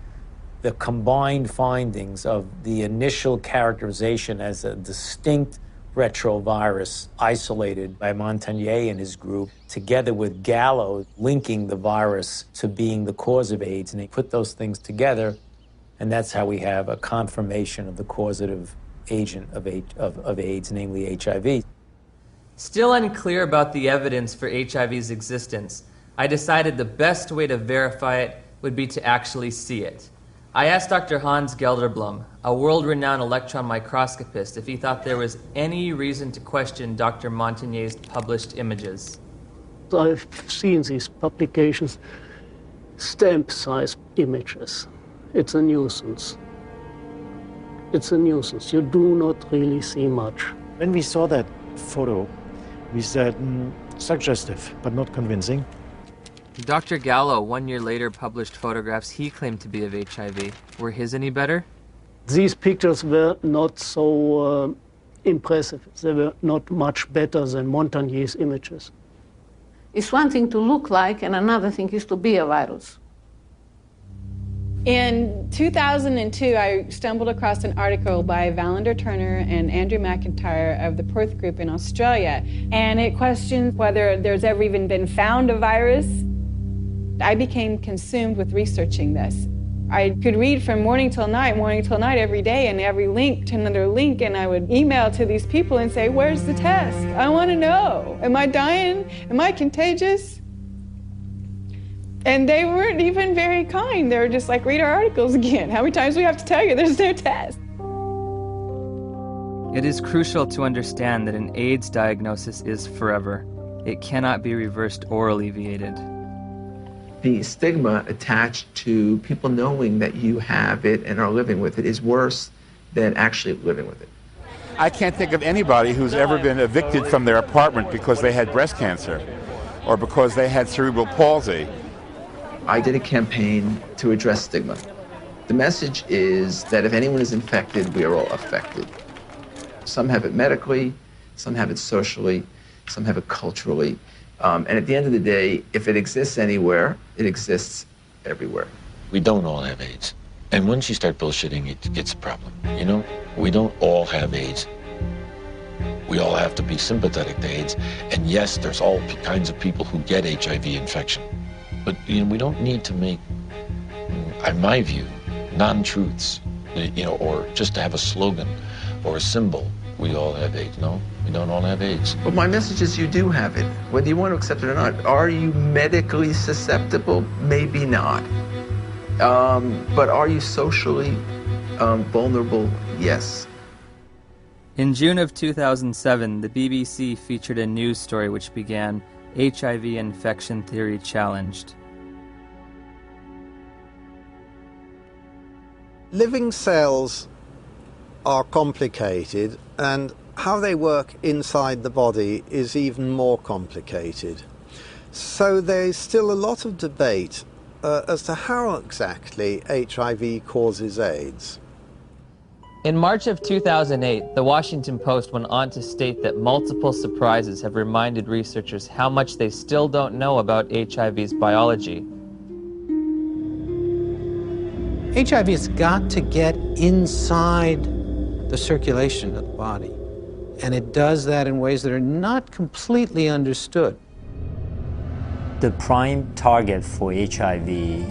the combined findings of the initial characterization as a distinct retrovirus isolated by Montagnier and his group, together with Gallo linking the virus to being the cause of AIDS, and they put those things together, and that's how we have a confirmation of the causative agent of AIDS, namely HIV. Still unclear about the evidence for HIV's existence, I decided the best way to verify it would be to actually see it. I asked Dr. Hans Gelderblum, a world-renowned electron microscopist, if he thought there was any reason to question Dr. Montagnier's published images. I've seen these publications, stamp-sized images. It's a nuisance. It's a nuisance. You do not really see much. When we saw that photo, we said, suggestive, but not convincing. Dr. Gallo, 1 year later, published photographs he claimed to be of HIV. Were his any better? These pictures were not so impressive. They were not much better than Montagnier's images. It's one thing to look like, and another thing is to be a virus. In 2002, I stumbled across an article by Valander Turner and Andrew McIntyre of the Perth Group in Australia, and it questioned whether there's ever even been found a virus. I became consumed with researching this. I could read from morning till night every day, and every link to another link, and I would email to these people and say, where's the test? I want to know. Am I dying? Am I contagious? And they weren't even very kind. They were just like, read our articles again. How many times do we have to tell you there's no test? It is crucial to understand that an AIDS diagnosis is forever. It cannot be reversed or alleviated. The stigma attached to people knowing that you have it and are living with it is worse than actually living with it. I can't think of anybody who's ever been evicted from their apartment because they had breast cancer or because they had cerebral palsy. I did a campaign to address stigma. The message is that if anyone is infected, we are all affected. Some have it medically, some have it socially, some have it culturally. And at the end of the day, if it exists anywhere, it exists everywhere. We don't all have AIDS. And once you start bullshitting, it's a problem. You know, we don't all have AIDS. We all have to be sympathetic to AIDS. And yes, there's all kinds of people who get HIV infection. But you know, we don't need to make, in my view, non-truths, you know, or just to have a slogan or a symbol. We all have AIDS. No, we don't all have AIDS. But my message is you do have it, whether you want to accept it or not. Are you medically susceptible? Maybe not. But are you socially vulnerable? Yes. In June of 2007, the BBC featured a news story which began, HIV infection theory challenged. Living cells are complicated, and how they work inside the body is even more complicated. So there's still a lot of debate as to how exactly HIV causes AIDS. In March of 2008, the Washington Post went on to state that multiple surprises have reminded researchers how much they still don't know about HIV's biology. HIV has got to get inside the circulation of the body, and it does that in ways that are not completely understood. The prime target for HIV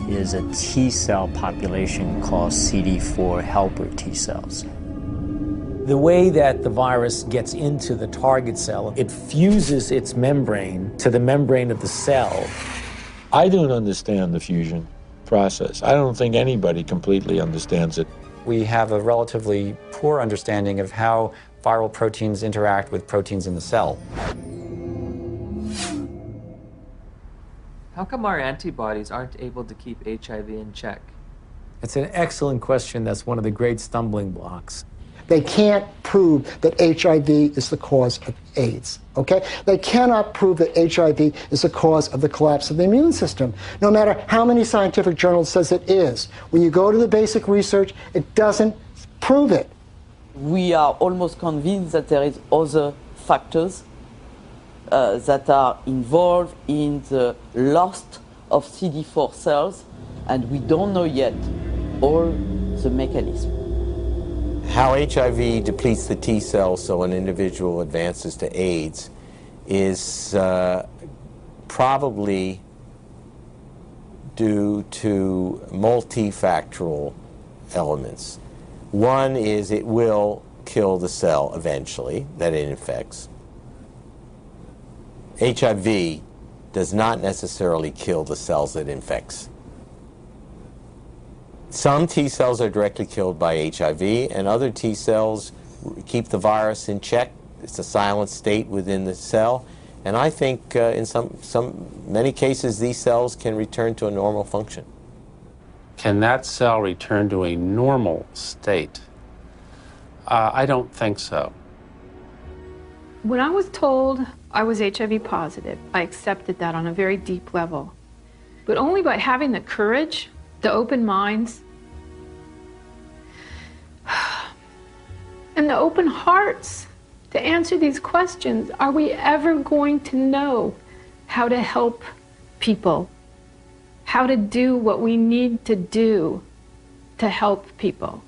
is a T cell population called CD4 helper T cells. The way that the virus gets into the target cell, it fuses its membrane to the membrane of the cell. I don't understand the fusion process. I don't think anybody completely understands it. We have a relatively poor understanding of how viral proteins interact with proteins in the cell. How come our antibodies aren't able to keep HIV in check? It's an excellent question. That's one of the great stumbling blocks. They can't prove that HIV is the cause of AIDS, okay? They cannot prove that HIV is the cause of the collapse of the immune system, no matter how many scientific journals says it is. When you go to the basic research, it doesn't prove it. We are almost convinced that there is other factors that are involved in the loss of CD4 cells, and we don't know yet all the mechanism. How HIV depletes the T cells so an individual advances to AIDS is probably due to multifactorial elements. One is it will kill the cell eventually that it infects. HIV does not necessarily kill the cells it infects. Some T cells are directly killed by HIV, and other T cells keep the virus in check. It's a silent state within the cell, and I think in many cases these cells can return to a normal function. Can that cell return to a normal state? I don't think so. When I was told I was HIV positive, I accepted that on a very deep level. But only by having the courage, the open minds, and the open hearts to answer these questions are we ever going to know how to help people, how to do what we need to do to help people.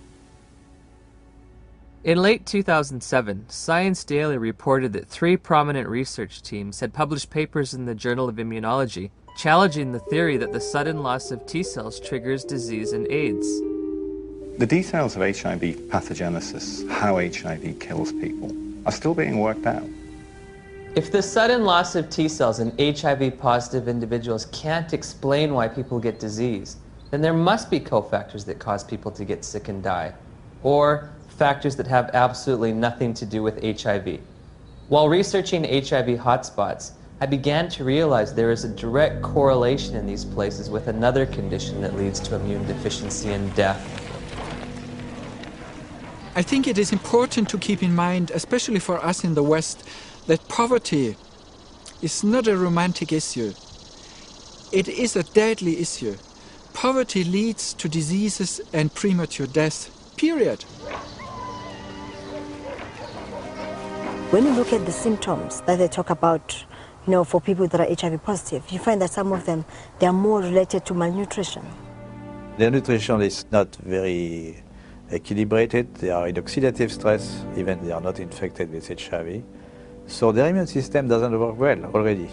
In late 2007, Science Daily reported that 3 prominent research teams had published papers in the Journal of Immunology challenging the theory that the sudden loss of T cells triggers disease and AIDS. The details of HIV pathogenesis, how HIV kills people, are still being worked out. If the sudden loss of T cells in HIV-positive individuals can't explain why people get disease, then there must be cofactors that cause people to get sick and die, or factors that have absolutely nothing to do with HIV. While researching HIV hotspots, I began to realize there is a direct correlation in these places with another condition that leads to immune deficiency and death. I think it is important to keep in mind, especially for us in the West, that poverty is not a romantic issue. It is a deadly issue. Poverty leads to diseases and premature death, period. When you look at the symptoms that they talk about, for people that are HIV positive, you find that some of them, they are more related to malnutrition. Their nutrition is not very equilibrated. They are in oxidative stress, even they are not infected with HIV. So their immune system doesn't work well already.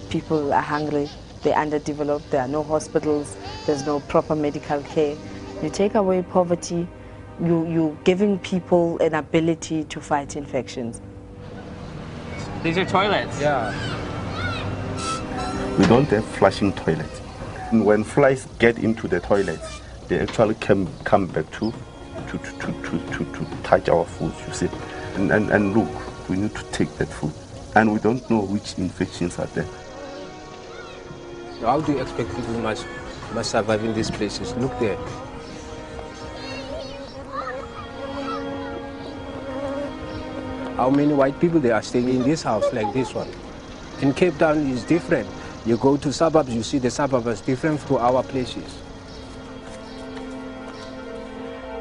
People are hungry, they're underdeveloped, there are no hospitals, there's no proper medical care. You take away poverty, you're giving people an ability to fight infections. These are toilets. Yeah. We don't have flushing toilets. When flies get into the toilets, they actually come back to touch our food, you see. And look, we need to take that food. And we don't know which infections are there. So how do you expect people must survive in these places? Look there. How many white people they are staying in this house like this one? In Cape Town it's different. You go to suburbs, you see the suburbs is different from our places.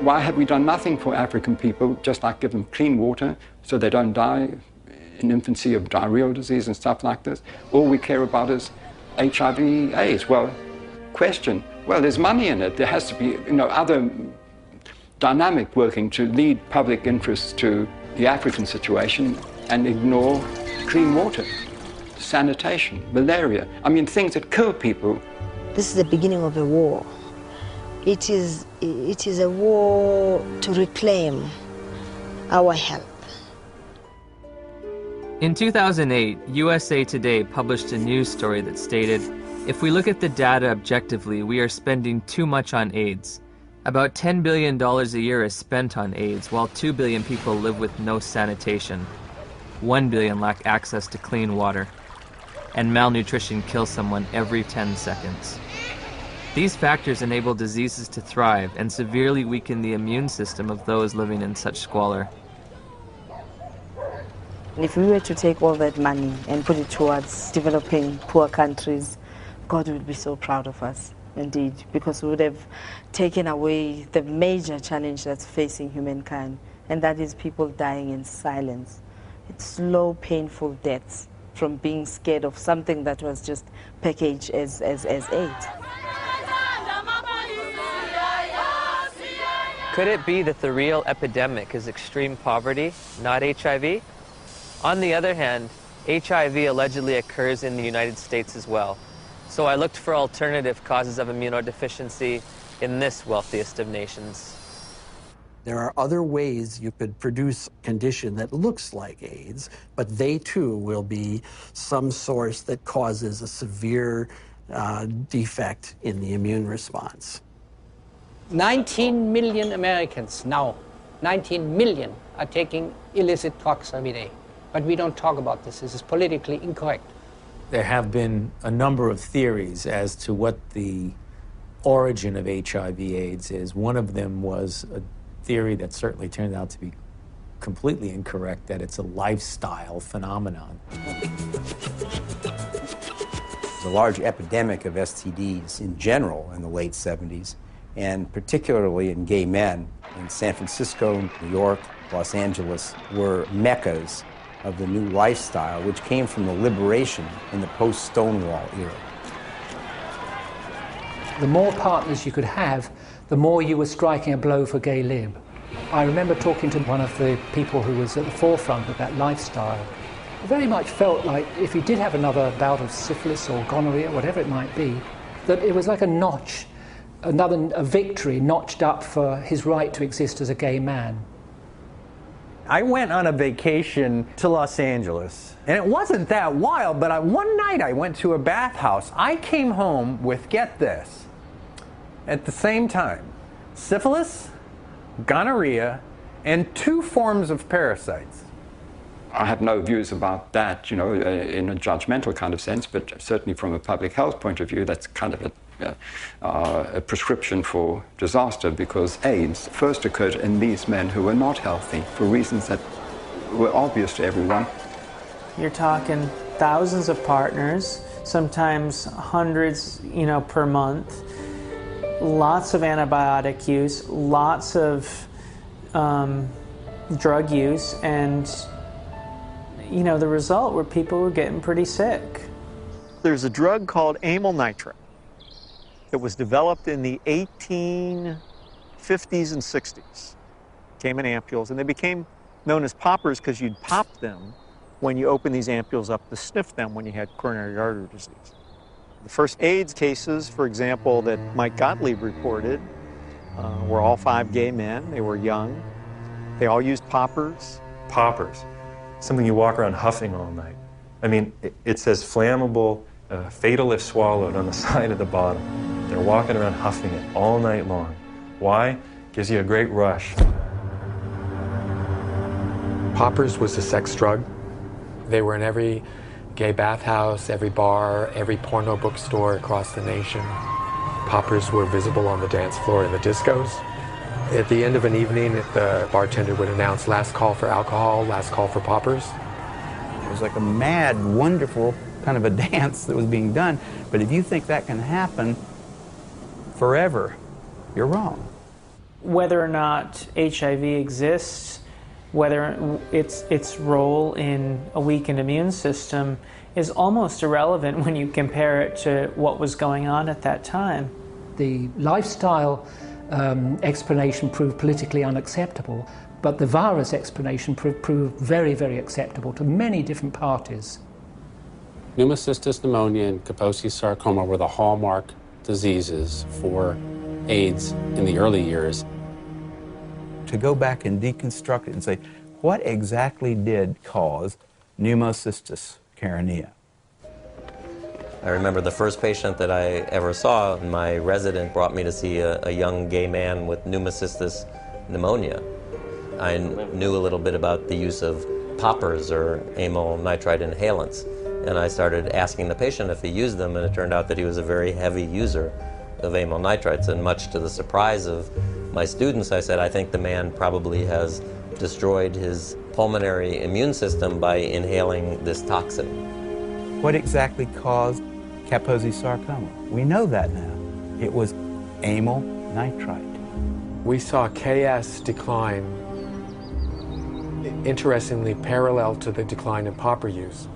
Why have we done nothing for African people, just like give them clean water so they don't die in infancy of diarrheal disease and stuff like this? All we care about is HIV, AIDS. Well, question, well, there's money in it. There has to be, other dynamic working to lead public interest to the African situation and ignore clean water, sanitation, malaria. I mean, things that kill people. This is the beginning of a war. It is a war to reclaim our health. In 2008, USA Today published a news story that stated, if we look at the data objectively, we are spending too much on AIDS. About $10 billion a year is spent on AIDS, while 2 billion people live with no sanitation. 1 billion lack access to clean water. And malnutrition kills someone every 10 seconds. These factors enable diseases to thrive and severely weaken the immune system of those living in such squalor. If we were to take all that money and put it towards developing poor countries, God would be so proud of us, indeed, because we would have taken away the major challenge that's facing humankind, and that is people dying in silence. It's slow, painful deaths from being scared of something that was just packaged as AIDS. Could it be that the real epidemic is extreme poverty, not HIV? On the other hand, HIV allegedly occurs in the United States as well. So I looked for alternative causes of immunodeficiency in this wealthiest of nations. There are other ways you could produce a condition that looks like AIDS, but they too will be some source that causes a severe defect in the immune response. 19 million Americans now, 19 million are taking illicit drugs every day. But we don't talk about this. This is politically incorrect. There have been a number of theories as to what the origin of HIV/AIDS is. One of them was a theory that certainly turned out to be completely incorrect, that it's a lifestyle phenomenon. There's a large epidemic of STDs in general in the late 70s, and particularly in gay men. In San Francisco, New York, Los Angeles were meccas of the new lifestyle, which came from the liberation in the post-Stonewall era. The more partners you could have, the more you were striking a blow for gay lib. I remember talking to one of the people who was at the forefront of that lifestyle. I very much felt like if he did have another bout of syphilis or gonorrhea, whatever it might be, that it was like a notch, a victory notched up for his right to exist as a gay man. I went on a vacation to Los Angeles, and it wasn't that wild, but one night I went to a bathhouse. I came home with, get this, at the same time, syphilis, gonorrhea, and 2 forms of parasites. I have no views about that, in a judgmental kind of sense, but certainly from a public health point of view, that's kind of a prescription for disaster, because AIDS first occurred in these men who were not healthy for reasons that were obvious to everyone. You're talking thousands of partners, sometimes hundreds, per month, lots of antibiotic use, lots of drug use, and the result were people were getting pretty sick. There's a drug called amyl nitrate. It was developed in the 1850s and 60s. Came in ampules, and they became known as poppers because you'd pop them when you open these ampules up to sniff them when you had coronary artery disease. The first AIDS cases, for example, that Mike Gottlieb reported were all 5 gay men. They were young. They all used poppers. Poppers, something you walk around huffing all night. I mean, it says flammable, fatal if swallowed on the side of the bottle. They're walking around huffing it all night long. Why? Gives you a great rush. Poppers was a sex drug. They were in every gay bathhouse, every bar, every porno bookstore across the nation. Poppers were visible on the dance floor in the discos. At the end of an evening, the bartender would announce last call for alcohol, last call for poppers. It was like a mad, wonderful kind of a dance that was being done. But if you think that can happen forever, you're wrong. Whether or not HIV exists, whether its role in a weakened immune system is almost irrelevant when you compare it to what was going on at that time. The lifestyle explanation proved politically unacceptable, but the virus explanation proved very, very acceptable to many different parties. Pneumocystis pneumonia and Kaposi's sarcoma were the hallmark diseases for AIDS in the early years. To go back and deconstruct it and say, what exactly did cause pneumocystis carinea? I remember the first patient that I ever saw, my resident brought me to see a young gay man with pneumocystis pneumonia. I knew a little bit about the use of poppers or amyl nitrite inhalants, and I started asking the patient if he used them, and it turned out that he was a very heavy user of amyl nitrites, and much to the surprise of my students, I said, I think the man probably has destroyed his pulmonary immune system by inhaling this toxin. What exactly caused Kaposi sarcoma? We know that now. It was amyl nitrite. We saw KS decline, interestingly parallel to the decline in popper use.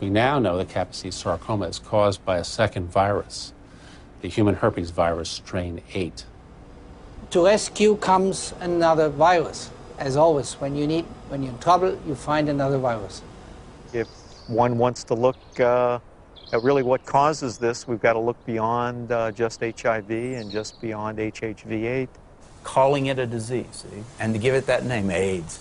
We now know that Kaposi sarcoma is caused by a second virus, the human herpes virus strain 8. To rescue comes another virus. As always, when you're in trouble, you find another virus. If one wants to look at really what causes this, we've got to look beyond just HIV and just beyond HHV8. Calling it a disease, see? And to give it that name, AIDS.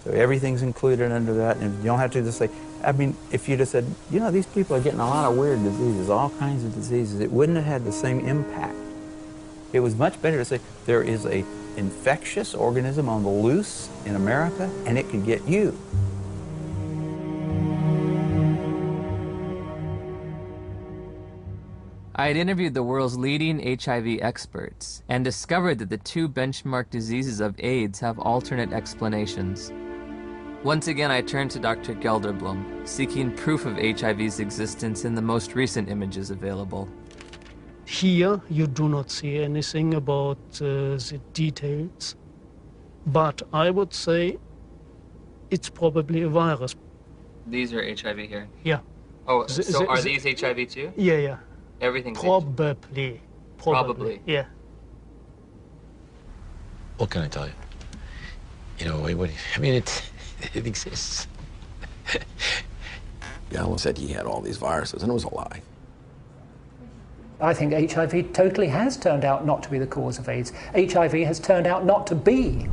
So everything's included under that, and you don't have to just say, I mean, if you just said, you know, these people are getting a lot of weird diseases, all kinds of diseases, it wouldn't have had the same impact. It was much better to say, there is an infectious organism on the loose in America, and it could get you. I had interviewed the world's leading HIV experts and discovered that the two benchmark diseases of AIDS have alternate explanations. Once again, I turned to Dr. Gelderblum, seeking proof of HIV's existence in the most recent images available. Here, you do not see anything about the details, but I would say it's probably a virus. These are HIV here? Yeah. Oh, so are these HIV too? Yeah, yeah. Everything's Probably. Probably. Yeah. What can I tell you? You know, I mean, it exists. Gallo said he had all these viruses, and it was a lie. I think HIV totally has turned out not to be the cause of AIDS. HIV has turned out not to be.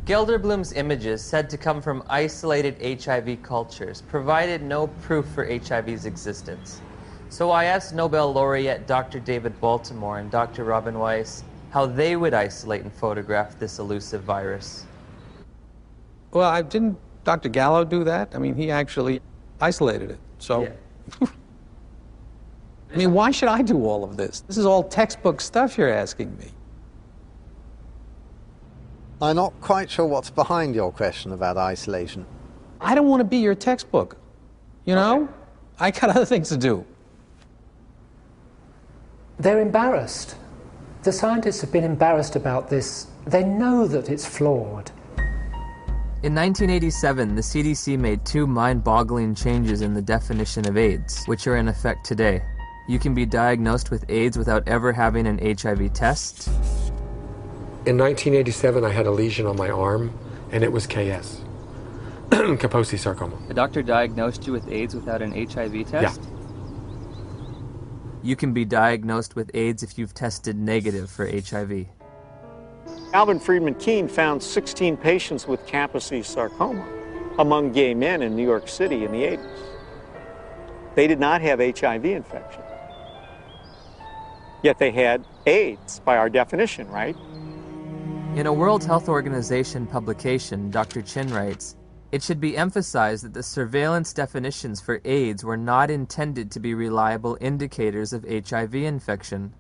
Gelderblum's images, said to come from isolated HIV cultures, provided no proof for HIV's existence. So I asked Nobel laureate Dr. David Baltimore and Dr. Robin Weiss how they would isolate and photograph this elusive virus. Well, didn't Dr. Gallo do that? I mean, he actually isolated it, so... Yeah. I mean, why should I do all of this? This is all textbook stuff you're asking me. I'm not quite sure what's behind your question about isolation. I don't want to be your textbook, you know? Okay. I got other things to do. They're embarrassed. The scientists have been embarrassed about this. They know that it's flawed. In 1987, the CDC made two mind-boggling changes in the definition of AIDS, which are in effect today. You can be diagnosed with AIDS without ever having an HIV test. In 1987, I had a lesion on my arm, and it was KS, Kaposi sarcoma. A doctor diagnosed you with AIDS without an HIV test? Yeah. You can be diagnosed with AIDS if you've tested negative for HIV. Alvin Friedman Keene found 16 patients with Kaposi sarcoma among gay men in New York City in the 80s. They did not have HIV infection. Yet they had AIDS by our definition, right? In a World Health Organization publication, Dr. Chin writes, "It should be emphasized that the surveillance definitions for AIDS were not intended to be reliable indicators of HIV infection."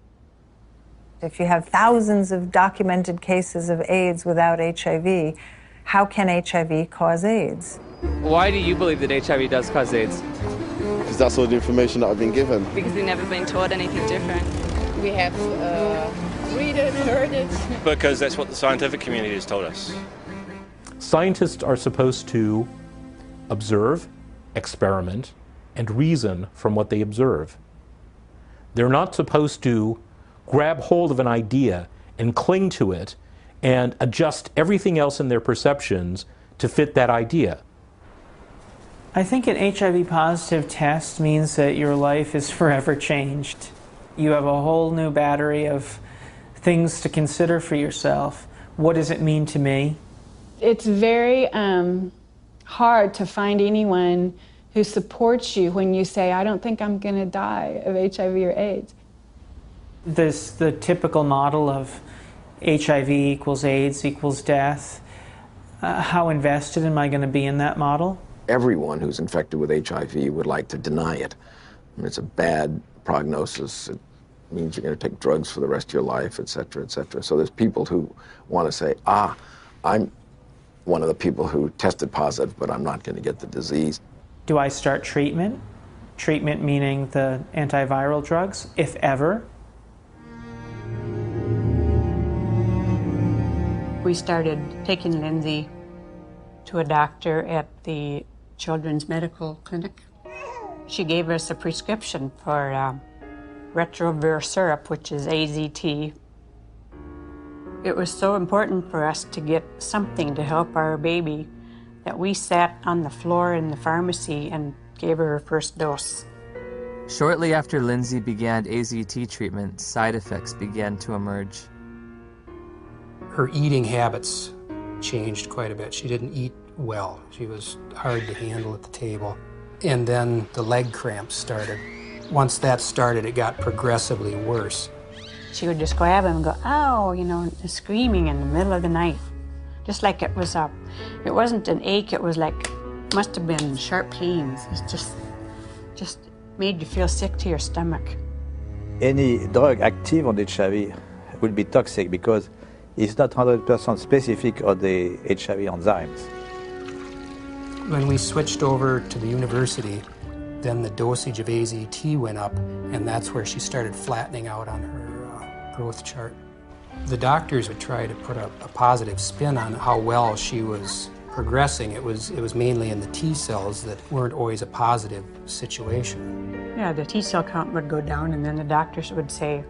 If you have thousands of documented cases of AIDS without HIV, how can HIV cause AIDS? Why do you believe that HIV does cause AIDS? Because that's all the information that I've been given. Because we've never been taught anything different. We have read it, heard it. Because that's what the scientific community has told us. Scientists are supposed to observe, experiment, and reason from what they observe. They're not supposed to grab hold of an idea and cling to it and adjust everything else in their perceptions to fit that idea. I think an HIV positive test means that your life is forever changed. You have a whole new battery of things to consider for yourself. What does it mean to me? It's very hard to find anyone who supports you when you say, I don't think I'm going to die of HIV or AIDS. The typical model of HIV equals AIDS equals death. How invested am I going to be in that model? Everyone who's infected with HIV would like to deny it. It's a bad prognosis. It means you're going to take drugs for the rest of your life, et cetera, et cetera. So there's people who want to say, I'm one of the people who tested positive, but I'm not going to get the disease. Do I start treatment? Treatment meaning the antiviral drugs, if ever. We started taking Lindsay to a doctor at the Children's Medical Clinic. She gave us a prescription for retrovir syrup, which is AZT. It was so important for us to get something to help our baby that we sat on the floor in the pharmacy and gave her first dose. Shortly after Lindsay began AZT treatment, side effects began to emerge. Her eating habits changed quite a bit. She didn't eat well. She was hard to handle at the table. And then the leg cramps started. Once that started, it got progressively worse. She would just grab him and go, ow, you know, screaming in the middle of the night. Just like it was it wasn't an ache, it was like, must have been sharp pains. It just made you feel sick to your stomach. Any drug active on HIV will be toxic because it's not 100% specific on the HIV enzymes. When we switched over to the university, then the dosage of AZT went up, and that's where she started flattening out on her growth chart. The doctors would try to put a positive spin on how well she was progressing. It was mainly in the T cells that weren't always a positive situation. Yeah, the T cell count would go down, and then the doctors would say,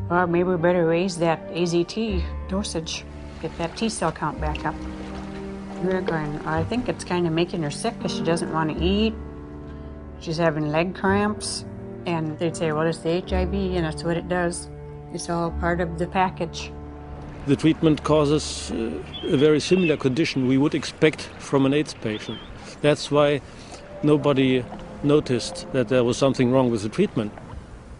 well, maybe we better raise that AZT dosage, get that T cell count back up. We were going, I think it's kind of making her sick because she doesn't want to eat. She's having leg cramps. And they'd say, well, it's the HIV, and that's what it does. It's all part of the package. The treatment causes a very similar condition we would expect from an AIDS patient. That's why nobody noticed that there was something wrong with the treatment.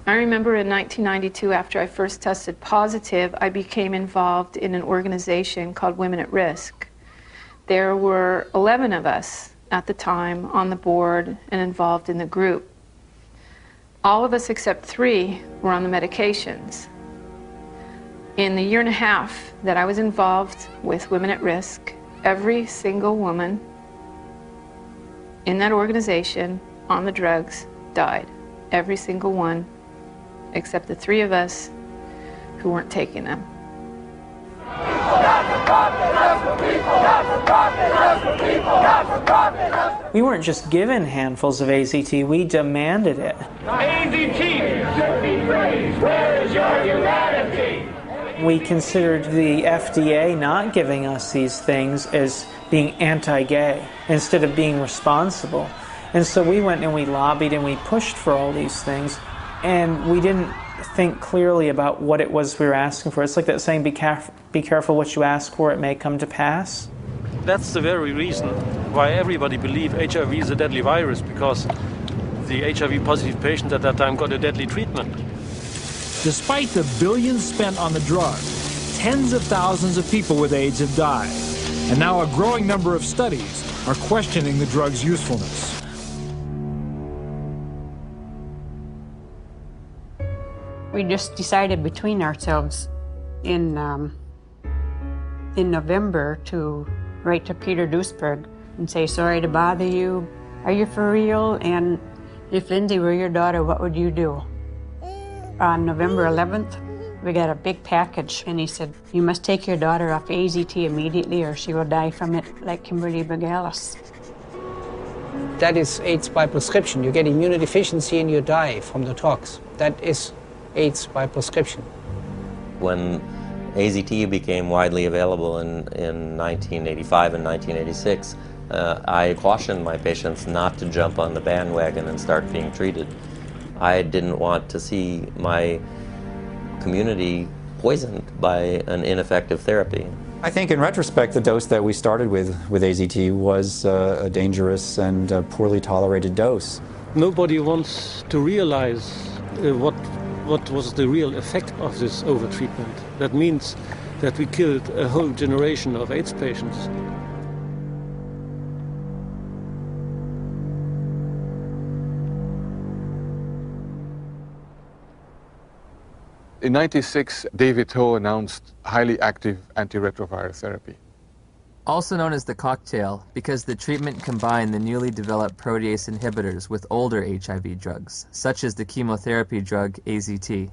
I remember in 1992, after I first tested positive, I became involved in an organization called Women at Risk. There were 11 of us at the time on the board and involved in the group. All of us except 3 were on the medications. In the year and a half that I was involved with Women at Risk, every single woman in that organization on the drugs died. Every single one, except the 3 of us who weren't taking them. We weren't just given handfuls of AZT, we demanded it. AZT should be praised. Where is your humanity? We considered the FDA not giving us these things as being anti-gay instead of being responsible. And so we went and we lobbied and we pushed for all these things, and we didn't think clearly about what it was we were asking for. It's like that saying, be careful what you ask for, it may come to pass. That's the very reason why everybody believed HIV is a deadly virus, because the HIV positive patient at that time got a deadly treatment. Despite the billions spent on the drug, tens of thousands of people with AIDS have died. And now a growing number of studies are questioning the drug's usefulness. We just decided between ourselves in November to write to Peter Duisberg and say, sorry to bother you. Are you for real? And if Lindsay were your daughter, what would you do? On November 11th, we got a big package, and he said, you must take your daughter off AZT immediately or she will die from it like Kimberly Begalis. That is AIDS by prescription. You get immunodeficiency and you die from the tox. That is AIDS by prescription. When AZT became widely available in 1985 and 1986, I cautioned my patients not to jump on the bandwagon and start being treated. I didn't want to see my community poisoned by an ineffective therapy. I think in retrospect, the dose that we started with AZT was a dangerous and poorly tolerated dose. Nobody wants to realize what was the real effect of this overtreatment. That means that we killed a whole generation of AIDS patients. In '96, David Ho announced highly active antiretroviral therapy. Also known as the cocktail, because the treatment combined the newly developed protease inhibitors with older HIV drugs, such as the chemotherapy drug AZT.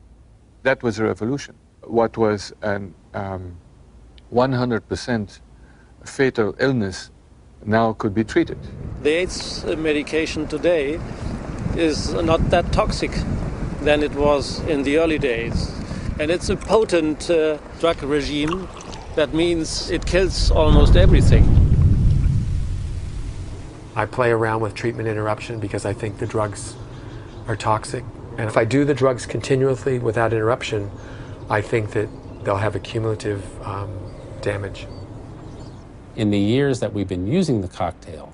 That was a revolution. What was an 100% fatal illness now could be treated. The AIDS medication today is not that toxic than it was in the early days. And it's a potent drug regime. That means it kills almost everything. I play around with treatment interruption because I think the drugs are toxic. And if I do the drugs continuously without interruption, I think that they'll have a cumulative damage. In the years that we've been using the cocktail,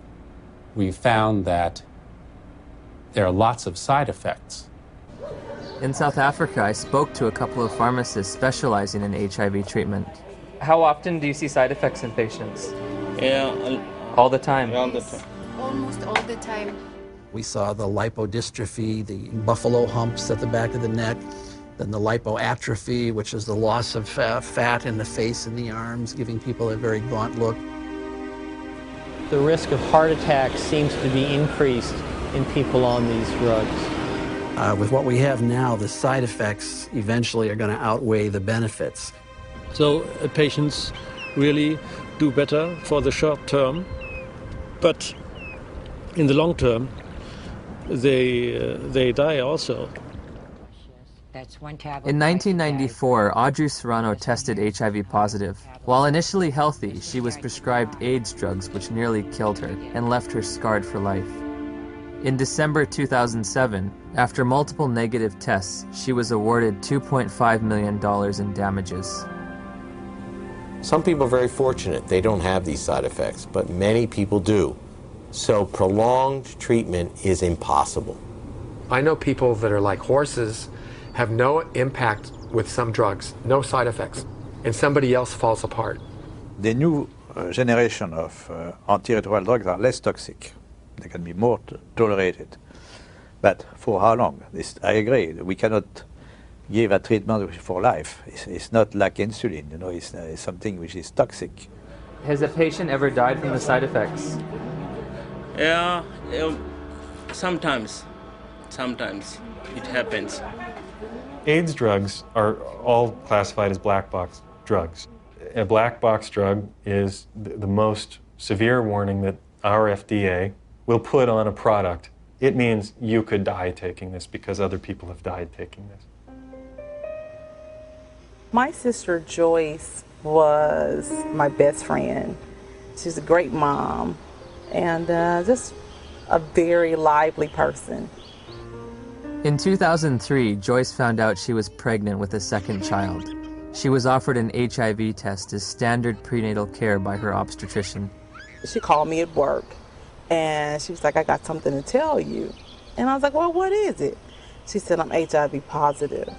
we've found that there are lots of side effects. In South Africa, I spoke to a couple of pharmacists specializing in HIV treatment. How often do you see side effects in patients? Yeah, all the time. All the time. Almost all the time. We saw the lipodystrophy, the buffalo humps at the back of the neck, then the lipoatrophy, which is the loss of fat in the face and the arms, giving people a very gaunt look. The risk of heart attack seems to be increased in people on these drugs. With what we have now, the side effects eventually are going to outweigh the benefits. So patients really do better for the short term, but in the long term, they die also. In 1994, Audrey Serrano tested HIV positive. While initially healthy, she was prescribed AIDS drugs which nearly killed her and left her scarred for life. In December 2007, after multiple negative tests, she was awarded $2.5 million in damages. Some people are very fortunate. They don't have these side effects, but many people do. So prolonged treatment is impossible. I know people that are like horses, have no impact with some drugs, no side effects, and somebody else falls apart. The new generation of antiretroviral drugs are less toxic. They can be more tolerated. But for how long? I agree. We cannot give a treatment for life. It's not like insulin, you know, it's something which is toxic. Has a patient ever died from the side effects? Yeah, sometimes it happens. AIDS drugs are all classified as black box drugs. A black box drug is the most severe warning that our FDA will put on a product. It means you could die taking this because other people have died taking this. My sister Joyce was my best friend. She's a great mom and just a very lively person. In 2003, Joyce found out she was pregnant with a second child. She was offered an HIV test as standard prenatal care by her obstetrician. She called me at work and she was like, I got something to tell you. And I was like, well, what is it? She said, I'm HIV positive.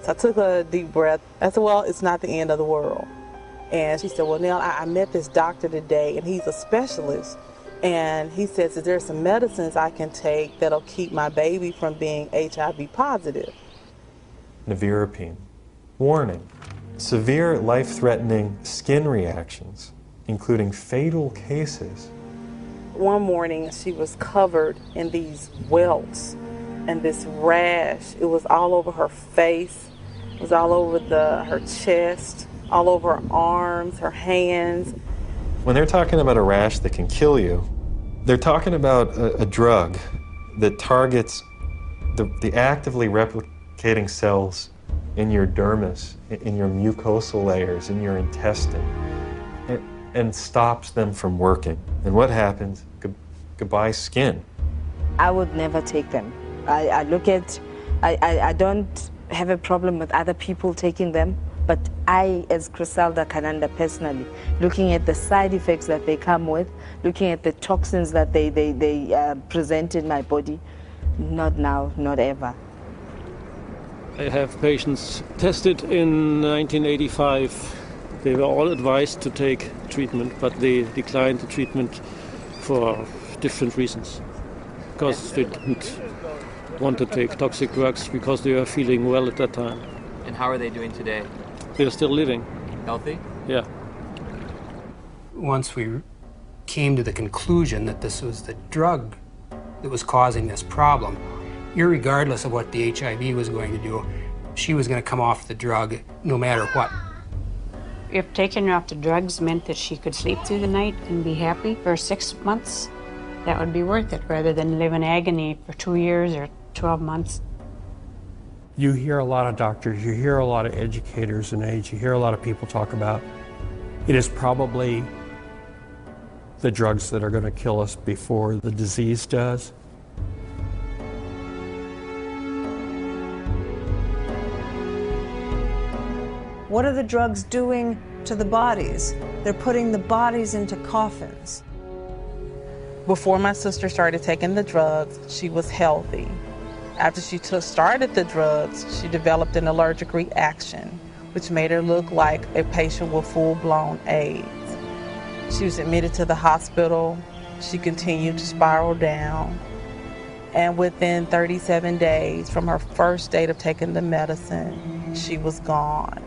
So I took a deep breath. I said, well, it's not the end of the world. And she said, well, Nell, I met this doctor today and he's a specialist. And he says that there's some medicines I can take that'll keep my baby from being HIV positive. Nevirapine. Warning. Severe life-threatening skin reactions, including fatal cases. One morning, she was covered in these welts and this rash. It was all over her face. It was all over her chest, all over her arms, her hands. When they're talking about a rash that can kill you, they're talking about a drug that targets the actively replicating cells in your dermis, in your mucosal layers, in your intestine, and stops them from working. And what happens? Goodbye skin. I would never take them. I don't have a problem with other people taking them, but I, as Griselda Kananda personally, looking at the side effects that they come with, looking at the toxins that they present in my body, not now, not ever. I have patients tested in 1985. They were all advised to take treatment, but they declined the treatment for different reasons, because they didn't want to take toxic drugs because they are feeling well at that time. And how are they doing today? They're still living. Healthy? Yeah. Once we came to the conclusion that this was the drug that was causing this problem, irregardless of what the HIV was going to do, she was going to come off the drug no matter what. If taking her off the drugs meant that she could sleep through the night and be happy for 6 months, that would be worth it, rather than live in agony for 2 years or 12 months. You hear a lot of doctors, you hear a lot of educators in AIDS, you hear a lot of people talk about it is probably the drugs that are going to kill us before the disease does. What are the drugs doing to the bodies? They're putting the bodies into coffins. Before my sister started taking the drugs, she was healthy. After she started the drugs, she developed an allergic reaction, which made her look like a patient with full-blown AIDS. She was admitted to the hospital. She continued to spiral down. And within 37 days from her first date of taking the medicine, she was gone.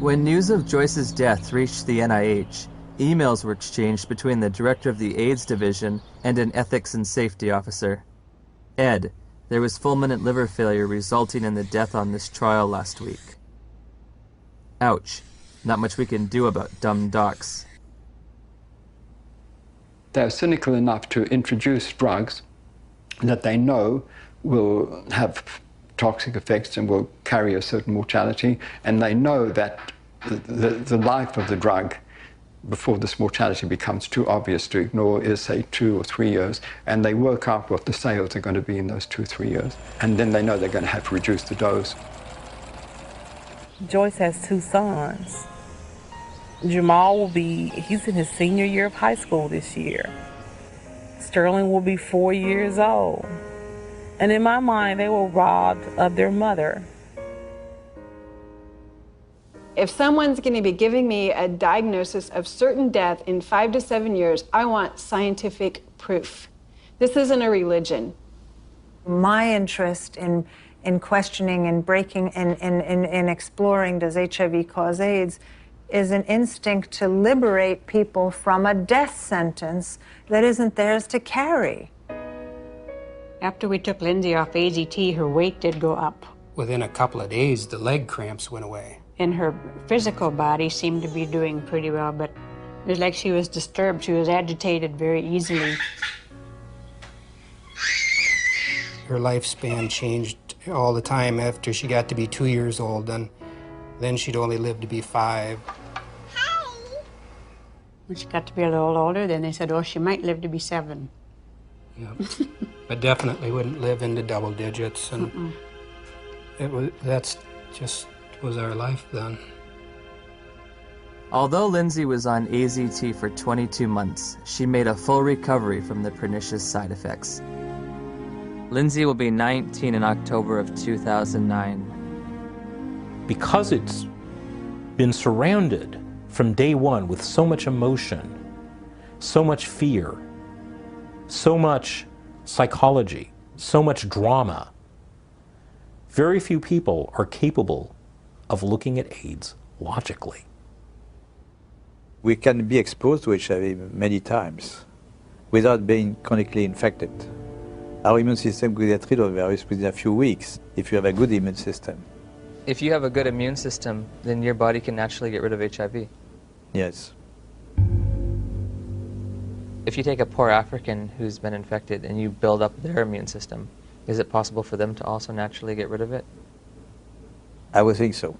When news of Joyce's death reached the NIH, emails were exchanged between the director of the AIDS division and an ethics and safety officer. Ed, there was fulminant liver failure resulting in the death on this trial last week. Ouch. Not much we can do about dumb docs. They're cynical enough to introduce drugs that they know will have toxic effects and will carry a certain mortality, and they know that the life of the drug before this mortality becomes too obvious to ignore is, say, 2 or 3 years, and they work out what the sales are going to be in those 2 or 3 years, and then they know they're going to have to reduce the dose. Joyce has 2 sons. Jamal he's in his senior year of high school this year. Sterling will be 4 years old. And in my mind, they were robbed of their mother. If someone's going to be giving me a diagnosis of certain death in 5 to 7 years, I want scientific proof. This isn't a religion. My interest in questioning and breaking and exploring does HIV cause AIDS is an instinct to liberate people from a death sentence that isn't theirs to carry. After we took Lindsay off AZT, her weight did go up. Within a couple of days, the leg cramps went away. And her physical body seemed to be doing pretty well, but it was like she was disturbed. She was agitated very easily. Her lifespan changed all the time after she got to be 2 years old, and then she'd only live to be 5. When she got to be a little older, then they said, oh, she might live to be 7. Yep. But definitely wouldn't live into double digits, and that's just was our life then. Although Lindsay was on AZT for 22 months, she made a full recovery from the pernicious side effects. Lindsay will be 19 in October of 2009. Because it's been surrounded from day one with so much emotion, so much fear, so much psychology, so much drama, very few people are capable of looking at AIDS logically. We can be exposed to HIV many times without being chronically infected. Our immune system could get rid of the virus within a few weeks if you have a good immune system. If you have a good immune system, then your body can naturally get rid of HIV. Yes. If you take a poor African who's been infected and you build up their immune system, is it possible for them to also naturally get rid of it? I would think so.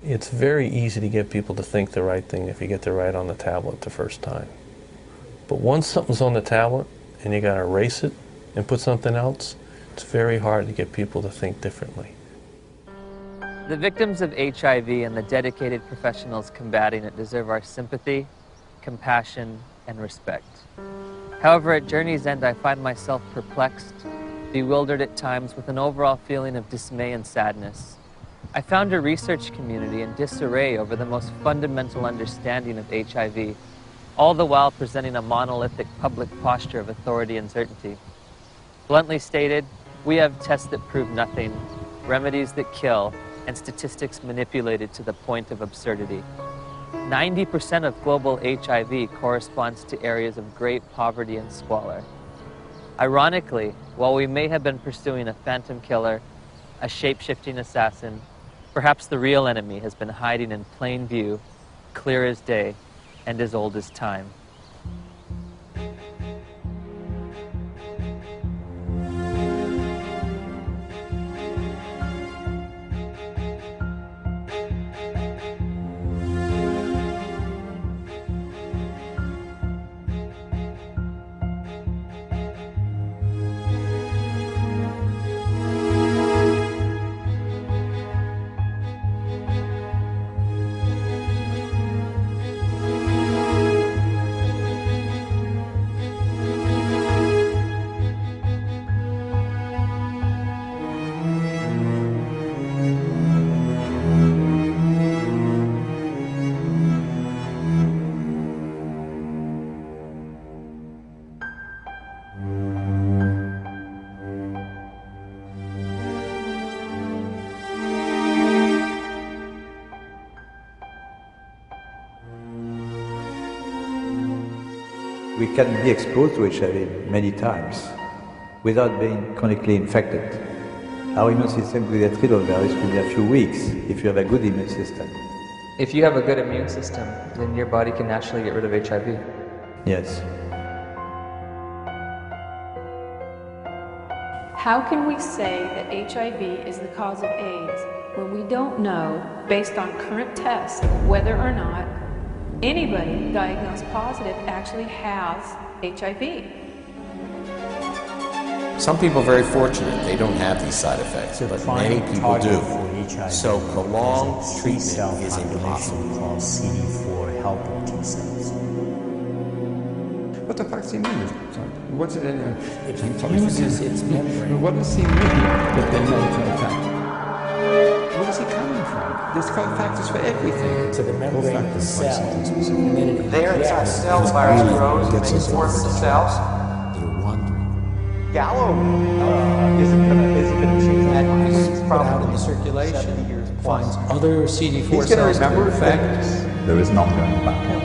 It's very easy to get people to think the right thing if you get the right on the tablet the first time. But once something's on the tablet and you gotta erase it and put something else, it's very hard to get people to think differently. The victims of HIV and the dedicated professionals combating it deserve our sympathy, compassion, and respect. However, at Journey's End, I find myself perplexed, bewildered at times with an overall feeling of dismay and sadness. I found a research community in disarray over the most fundamental understanding of HIV, all the while presenting a monolithic public posture of authority and certainty. Bluntly stated, we have tests that prove nothing, remedies that kill, and statistics manipulated to the point of absurdity. 90% of global HIV corresponds to areas of great poverty and squalor. Ironically, while we may have been pursuing a phantom killer, a shape-shifting assassin, perhaps the real enemy has been hiding in plain view, clear as day, and as old as time. We can be exposed to HIV many times without being chronically infected. Our immune system will get rid of the virus within a few weeks if you have a good immune system. If you have a good immune system, then your body can naturally get rid of HIV. Yes. How can we say that HIV is the cause of AIDS when we don't know, based on current tests, whether or not anybody diagnosed positive actually has HIV? Some people are very fortunate, they don't have these side effects, but many people do. So prolonged treatment is impossible. Called CD4 helper T cells. What the fuck's he mean? What's it in? It uses its membrane. What does he mean that they know it's an effect? Where is he coming from? There's factors for everything. To the membrane of the cell. And then it There inside cells, virus grows and they form into cells. You're wondering. Gallo is it going to change that? It's put out in the circulation, finds other CD4 cells that are effect. There is an ongoing battle.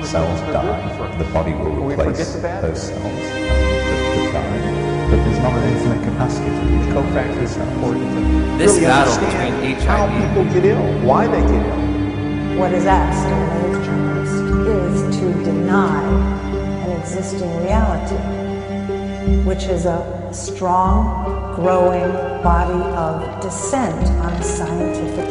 Cells die, the body will replace those cells that die, but there's not an infinite capacity to use cofactors are important. This battle between HIV... How people get ill, why they get ill. What is asked of an AIDS journalist is to deny an existing reality, which is a strong, growing body of dissent on scientific